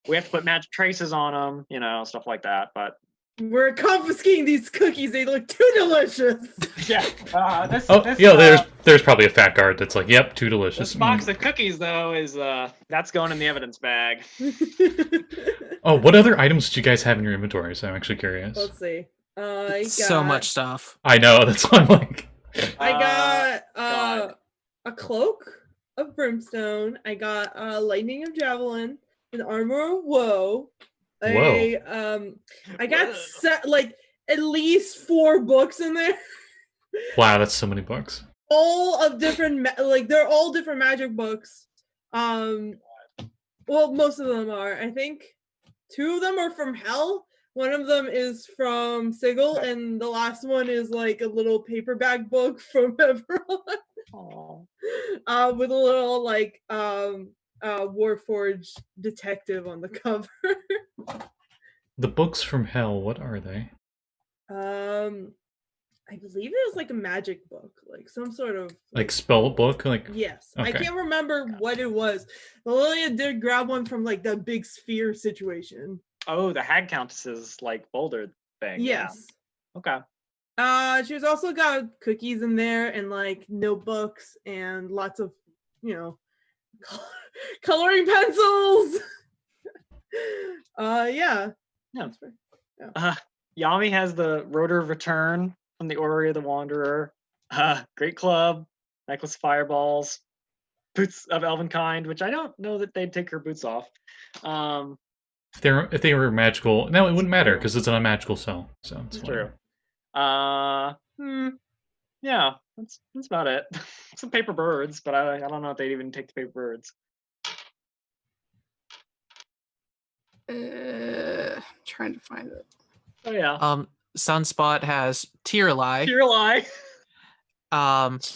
We have to put magic traces on them, stuff like that. But We're confiscating these cookies. They look too delicious. yeah, There's probably a fat guard that's like, yep, too delicious. this box of cookies though is that's going in the evidence bag. Oh, what other items did you guys have in your inventories? I'm actually curious. Let's see. I got So much stuff. I know, that's why I'm like, I got God. a cloak of brimstone. I got lightning of javelin, an armor of woe. I got Whoa. at least 4 books in there. wow, that's so many books. All of different they're all different magic books. Well, most of them are. I think 2 of them are from hell. One of them is from Sigil, and the last one is like a little paperback book from everyone. Aw. With a little Warforged detective on the cover. The books from hell, what are they? I believe it was like a magic book, like some sort of Like spell book? Like yes. I okay. can't remember what it was. But Lilia did grab one from like the big sphere situation. Oh, the Hag Countess's like boulder thing. Yes. Yeah. Okay. She's also got cookies in there and like notebooks and lots of, coloring pencils. Yeah. Yeah. Yami has the Rotor of Return from the Orrery of the Wanderer. Great Club, Necklace of Fireballs, Boots of Elvenkind, which I don't know that they'd take her boots off. If they were magical, no, it wouldn't matter because it's an unmagical cell. So it's True. whatever. Yeah, that's about it. Some paper birds, but I don't know if they'd even take the paper birds. Trying to find it. Oh yeah. Sunspot has Tearlie. Aralee.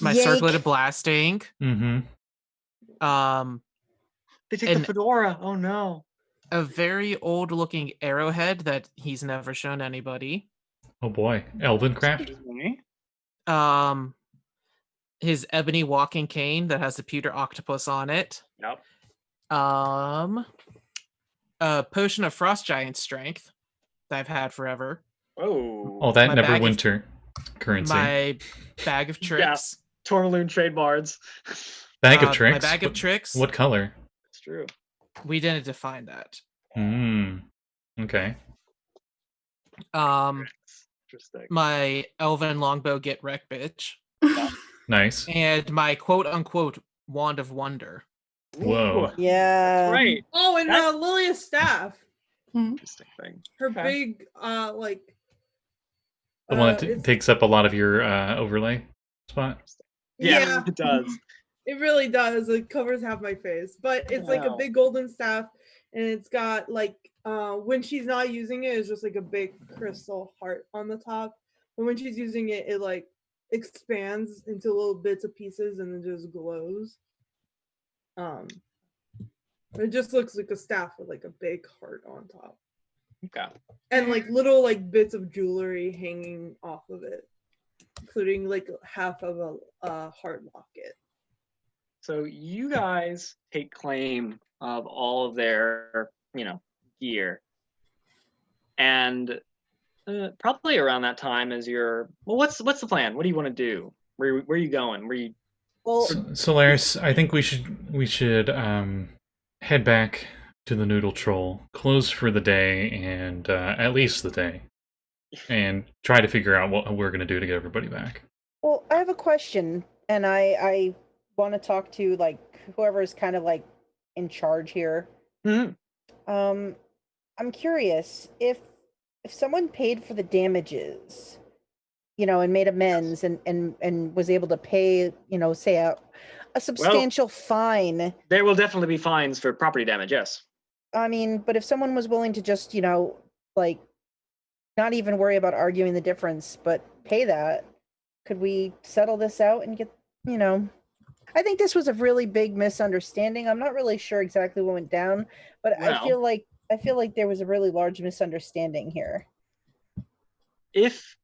My Yank. circulated blasting. Mm-hmm. They take And- the fedora. Oh no. A very old looking arrowhead that he's never shown anybody. Oh boy, Elvencraft. Excuse me. His ebony walking cane that has the pewter octopus on it. Yep. A potion of frost giant strength that I've had forever. Oh. Oh, that My bag of- Neverwinter currency. My bag of tricks. Tourmaline trademarks. Bag of tricks. My bag of What- tricks. What color? It's true. We didn't define that. Okay. Interesting. My elven longbow get wrecked bitch. Nice. And my quote unquote Wand of Wonder. Whoa. Ooh, Yeah. right. Oh, and That- Lilia's staff. Interesting thing. Her Okay. big, like. The one that it's- takes up a lot of your overlay spot. Yeah, it does. It really does. It covers half my face, but it's like a Wow. big golden staff, and it's got like when she's not using it, it's just like a big crystal heart on the top. But when she's using it, it like expands into little bits of pieces and then just glows. It just looks like a staff with like a big heart on top, Okay. and like little like bits of jewelry hanging off of it, including like half of a heart locket. So you guys take claim of all of their, gear. And probably around that time as what's the plan? What do you want to do? Where are you going? Well, Solaris, I think we should head back to the Noodle Troll, close for the day, and at least the day, and try to figure out what we're gonna do to get everybody back. well, I have a question, and I want to talk to like whoever is kind of like in charge here. Mhm. I'm curious if someone paid for the damages, and made amends and was able to pay, say a substantial fine. There will definitely be fines for property damage, yes. I mean, but if someone was willing to just, like not even worry about arguing the difference, but pay that, could we settle this out and get, I think this was a really big misunderstanding. I'm not really sure exactly what went down, but I feel like there was a really large misunderstanding here. If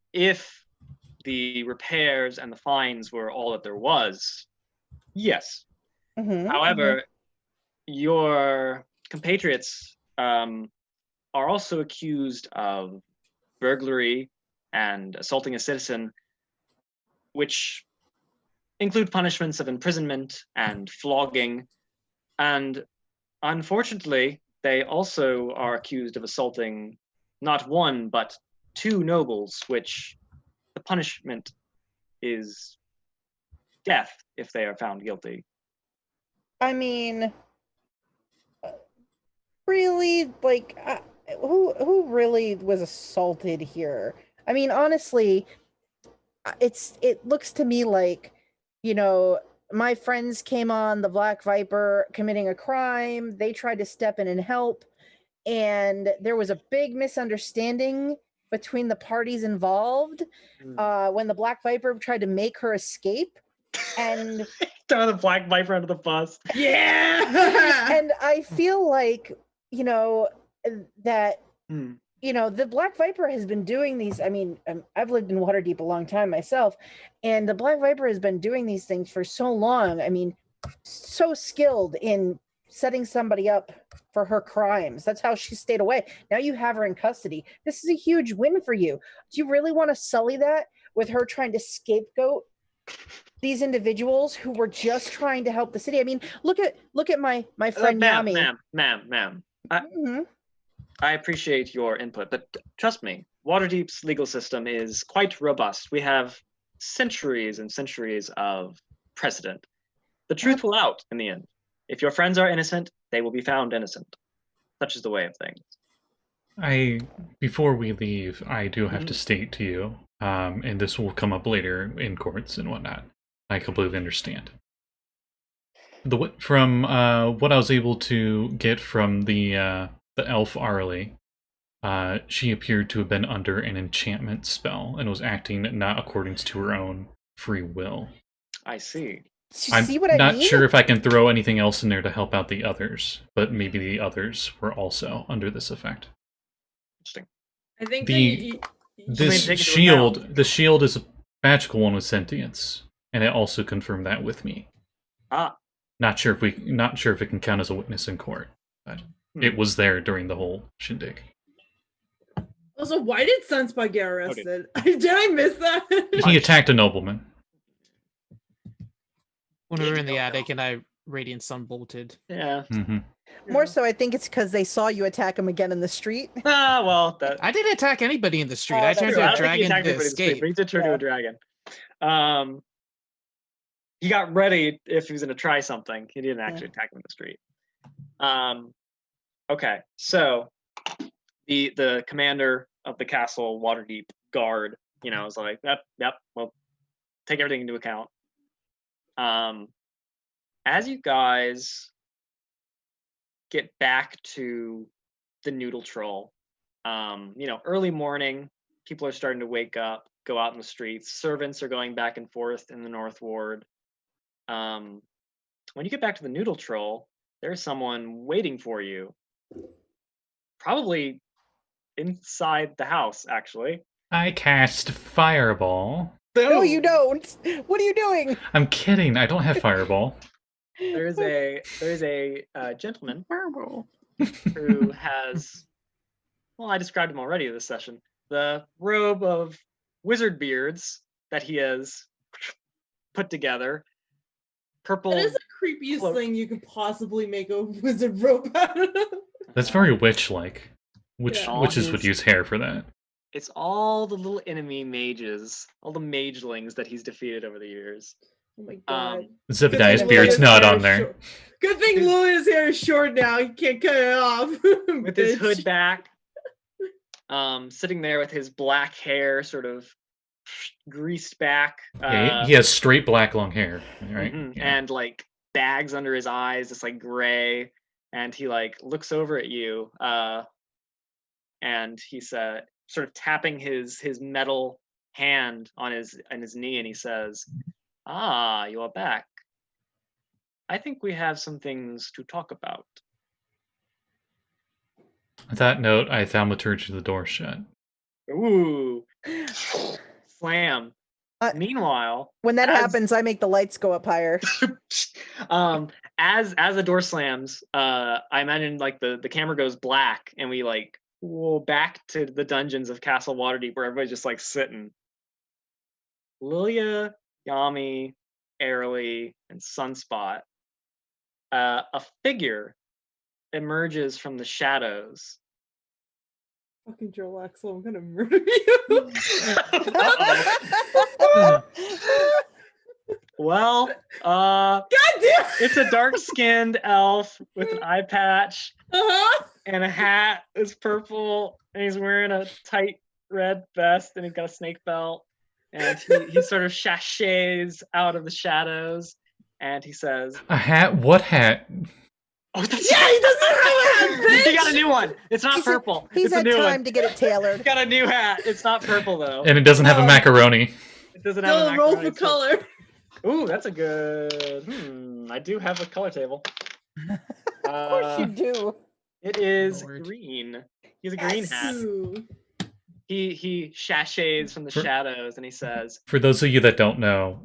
the repairs and the fines were all that there was, yes. Mhm, However, your compatriots are also accused of burglary and assaulting a citizen, which include punishments of imprisonment and flogging. And unfortunately, they also are accused of assaulting not one, but 2 nobles, which the punishment is death if they are found guilty. I mean, really, like, who really was assaulted here? I mean, honestly, it looks to me like, my friends came on the Black Viper committing a crime. They tried to step in and help, and there was a big misunderstanding between the parties involved when the Black Viper tried to make her escape. And Throw the Black Viper under the bus. Yeah. and I feel like, that the Black Viper has been doing these. I mean, I've lived in Waterdeep a long time myself, and the Black Viper has been doing these things for so long. I mean, so skilled in setting somebody up for her crimes. That's how she stayed away. Now you have her in custody. This is a huge win for you. Do you really want to sully that with her trying to scapegoat these individuals who were just trying to help the city? I mean, look at my friend Jamey. Ma'am. Mhm. I appreciate your input, but trust me, Waterdeep's legal system is quite robust. We have centuries and centuries of precedent. The truth will out in the end. If your friends are innocent, they will be found innocent. Such is the way of things. Before we leave, I do have to state to you, and this will come up later in courts and whatnot. I completely understand. From what I was able to get from the elf Aralee, she appeared to have been under an enchantment spell and was acting not according to her own free will. I see. I'm See what I not mean? sure if I can throw anything else in there to help out the others, but maybe the others were also under this effect. Interesting. I think This take into shield, the shield is a magical one with sentience, and it also confirmed that with me. Not sure if it can count as a witness in court, but it was there during the whole shindig. Also, why did Sunspot get arrested? Did I miss that? He attacked a nobleman. When we were in the attic and I radiant sun bolted. Yeah. Mm-hmm. More so, I think it's because they saw you attack him again in the street. Well, I didn't attack anybody in the street. Oh, I that's turned true. to I a don't think he dragon attacked to anybody in the street, escape. but he did turn to a dragon. he got ready if he was going to try something. He didn't actually attack him in the street. Okay, so the commander of the castle Waterdeep guard, is like, yep, well, take everything into account. As you guys get back to the Noodle Troll, early morning, people are starting to wake up, go out in the streets. Servants are going back and forth in the North Ward. When you get back to the Noodle Troll, there's someone waiting for you. Probably inside the house, actually. I cast Fireball. No, you don't. What are you doing? I'm kidding. I don't have Fireball. There's a gentleman Marble. who has, well, I described him already this session, the robe of wizard beards that he has put together. Purple. That is the creepiest cloak. thing you could possibly make a wizard robe out of. That's very witch-like. Yeah. Witches would use hair for that. It's all the little enemy mages, all the magelings that he's defeated over the years. Oh my god. Zebediah's Good thing beard's Lilia's not hair on is there. short. Good thing Lilia's hair is short now. He can't cut it off. With his Bitch. hood back, sitting there with his black hair sort of greased back. Yeah, he has straight black long hair, right? Mhm, Yeah. and like bags under his eyes, it's like gray, and he like looks over at you, and he's sort of tapping his metal hand on his knee, and he says, "Ah, you are back. I think we have some things to talk about." On that note, I thaumaturge the door shut. Ooh, slam. Meanwhile, When that as- happens, I make the lights go up higher. as the door slams, I imagine like the camera goes black, and we like back to the dungeons of Castle Waterdeep, where everybody's just like sitting. Lilia, Jamey, Aralee, and Sunspot. A figure emerges from the shadows. Fucking Joel Axel, I'm gonna murder you. Well, God damn. it's a dark-skinned elf with an eye patch Uh-huh. and a hat that's purple, and he's wearing a tight red vest, and he's got a snake belt, and he sort of sachets out of the shadows, and he says, A hat? What hat? "Oh, that's Yeah, he doesn't have a hat, bitch. He got a new one. It's not purple. He's it's a had new time one. to get it tailored. He's got a new hat. It's not purple though. And it doesn't have a macaroni. It doesn't have a Still roll for macaroni, so- color. Ooh, that's a good. I do have a color table. Of course you do. It is Lord. green. He's a green Yes. hat. Ooh. He sachets from the For- shadows, and he says, For those of you that don't know,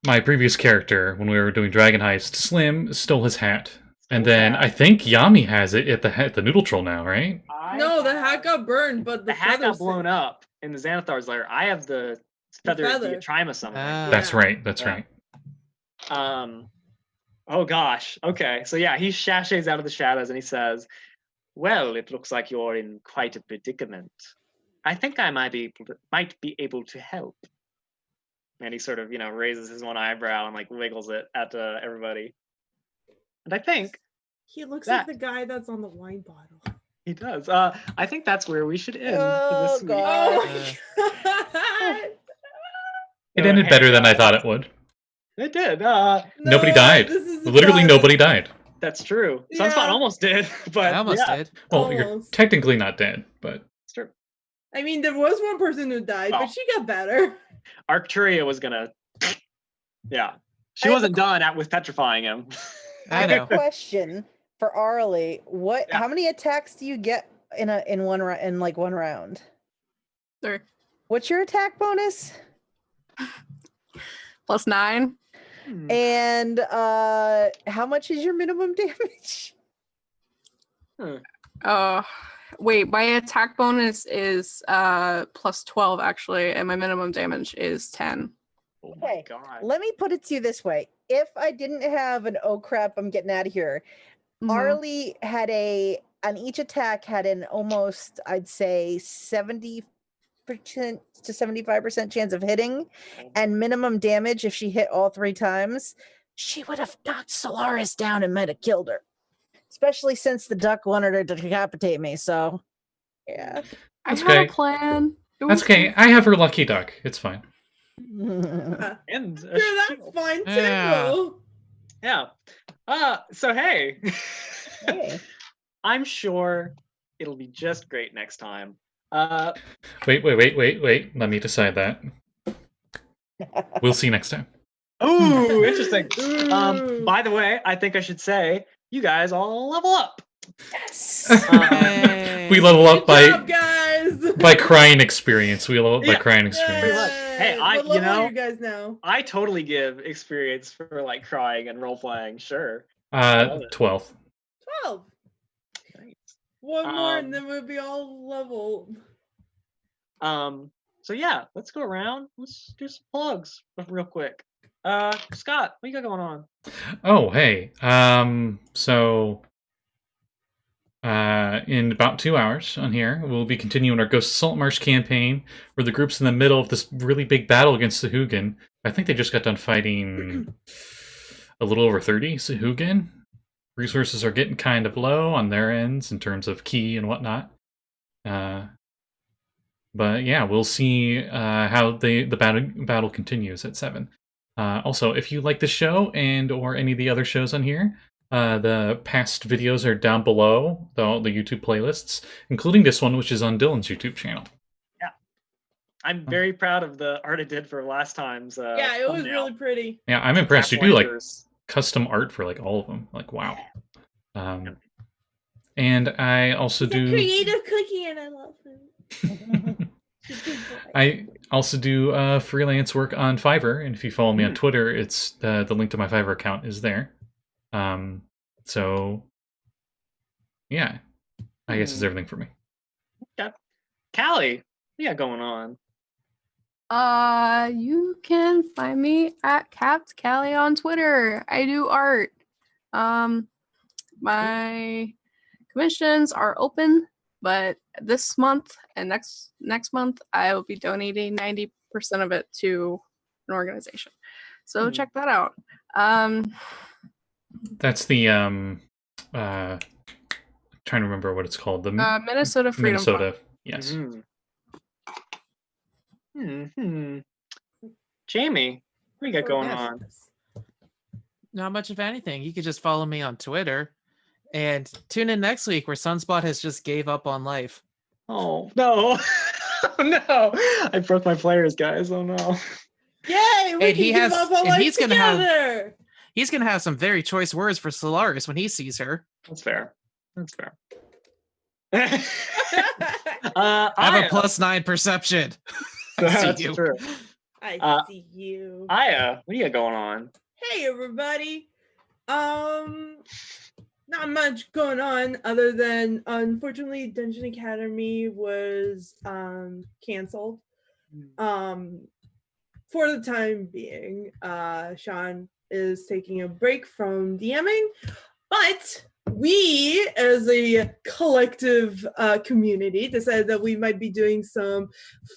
my previous character, when we were doing Dragon Heist, Slim stole his hat. And then I think Jamey has it at the Noodle Troll now, right? No, the hat got burned, but The hat got feathers blown stayed. up in the Xanathar's lair. I have the feather feather. Diatrima somewhere. That's Yeah. right. That's Yeah. right. Oh gosh. Okay. So yeah, he sachets out of the shadows, and he says, "Well, it looks like you're in quite a predicament. I think I might be able to help." And he sort of, raises his one eyebrow and like wiggles it at everybody. And I think He looks That- like the guy that's on the wine bottle. he does. I think that's where we should end Oh, this week. Oh God. my god. It So, ended hey, better than I thought it would. It did. Nobody No, died. this is the Literally time. nobody died. That's true. Yeah. Sunspot almost did, but I almost yeah, did. Well, you're Almost. technically not dead, but it's true. I mean, there was one person who died, Oh. but she got better. Arcturia was gonna. Yeah, she I have wasn't done with petrifying him. I have know. a question for Aralee. Yeah. How many attacks do you get in one round? There. What's your attack bonus? +9. Hmm. And how much is your minimum damage? Wait, my attack bonus is +12 actually, and my minimum damage is 10. Oh my Okay, god. Let me put it to you this way. If I didn't have an oh crap, I'm getting out of here. Mhm. Aralee had on each attack had an almost, I'd say 70 to 75% chance of hitting, and minimum damage if she hit all 3 times, she would have knocked Solaris down and might have killed her. Especially since the duck wanted her to decapitate me, so yeah. I That's had okay. a plan. It That's was okay. I have her lucky duck. It's fine. And Sure, that's fine too. Yeah. yeah. So hey, Hey. I'm sure it'll be just great next time. Wait. Let me decide that. We'll see next time. Ooh, interesting. Ooh. By the way, I think I should say you guys all level up. Yes. We level up Good job, guys. by crying experience. We level up by Yeah. crying experience. much. Hey, What you level know- are you guys now? I totally give experience for like crying and role playing. Sure. 12. 12. Nice. One more, Um, and then we'll be all leveled. So yeah, let's go around. Let's do some plugs real quick. Scott, what you got going on? Oh, hey. So in about 2 hours on here, we'll be continuing our Ghost of Saltmarsh campaign, where the group's in the middle of this really big battle against Sahugin. I think they just got done fighting a little over 30 Sahugin. Resources are getting kind of low on their ends in terms of key and whatnot. But yeah, we'll see how the battle continues at 7. Also, if you like the show and or any of the other shows on here, the past videos are down below the YouTube playlists, including this one, which is on Dylan's YouTube channel. Yeah, I'm very proud of the art I did for last time's. Yeah, it was thumbnail. really pretty. Yeah, I'm impressed. You do like Cassalanters. custom art for like all of them. Like, wow. And I also He's a do. creative cookie, and I love him. He's a good boy. I also do freelance work on Fiverr, and if you follow me on Twitter, it's the link to my Fiverr account is there. So yeah, I guess it's everything for me. Callie, what you got going on? You can find me at Capped Callie on Twitter. I do art. My commissions are open, but this month and next month I will be donating 90% of it to an organization. So check that out. That's the trying to remember what it's called. The Minnesota Freedom Minnesota. Fund. Yes. Jamey, what you got going on? Not much of anything. You could just follow me on Twitter and tune in next week where Sunspot has just gave up on life. Oh no. Oh no. I broke my players, guys. Oh no. Yay! We And can he give has- up our and life he's gonna have- together. He's gonna have some very choice words for Solaris when he sees her. That's fair. That's fair. I have a +9 perception. That's you. true. I see you. Aya, what do you got going on? Hey everybody. Not much going on other than unfortunately Dungeon Academy was canceled. For the time being. Sean is taking a break from DMing, but we as a collective community decided that we might be doing some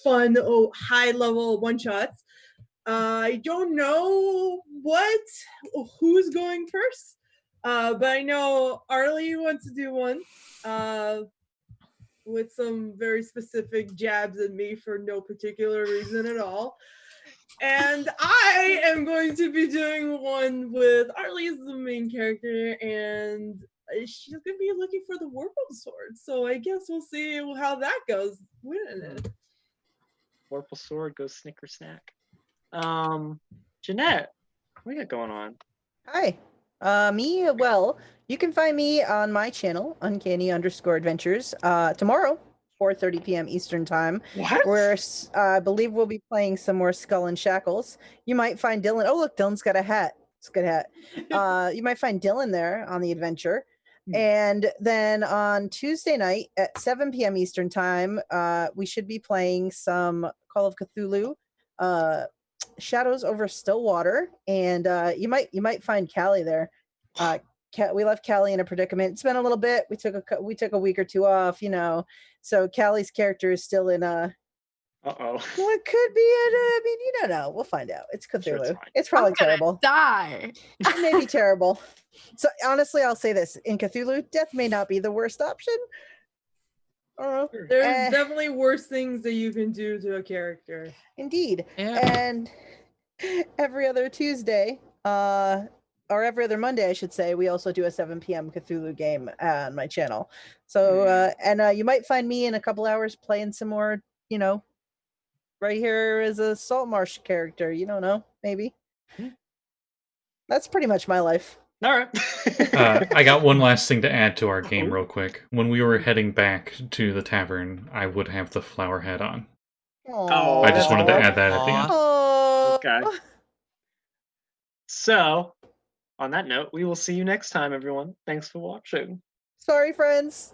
fun high level one-shots. I don't know who's going first, but I know Aralee wants to do one with some very specific jabs at me for no particular reason at all. And I am going to be doing one with Aralee as the main character, and she's going to be looking for the Warple sword. So I guess we'll see how that goes. Warple sword goes snicker snack. Jeanette, what you got going on? Hi. Well, you can find me on my channel, Uncanny_Adventures, tomorrow, 4:30 p.m. Eastern Time, What? where I believe we'll be playing some more Skull and Shackles. You might find Dylan. Oh, look, Dylan's got a hat. It's a good hat. You might find Dylan there on the adventure. And then on Tuesday night at 7 p.m. Eastern Time, we should be playing some Call of Cthulhu, Shadows over Stillwater, and you might find Callie there. We left Callie in a predicament. It's been a little bit. We took a week or two off, so Callie's character is still in Uh-oh. Well, it could be I mean, you don't know. We'll find out. It's Cthulhu. Sure, it's fine. It's probably I'm gonna terrible. Die. It may be terrible. So honestly, I'll say this: in Cthulhu, death may not be the worst option. I don't know. There's definitely worse things that you can do to a character. Indeed. Yeah. And every other Tuesday, or every other Monday, I should say, we also do a 7 p.m. Cthulhu game on my channel. So, you might find me in a couple hours playing some more, right here as a Saltmarsh character. You don't know, maybe. That's pretty much my life. All right. I got one last thing to add to our game real quick. When we were heading back to the tavern, I would have the flower head on. Oh, I just wanted to that's add that at the end. Oh, Okay. So, on that note, we will see you next time, everyone. Thanks for watching. Sorry, friends.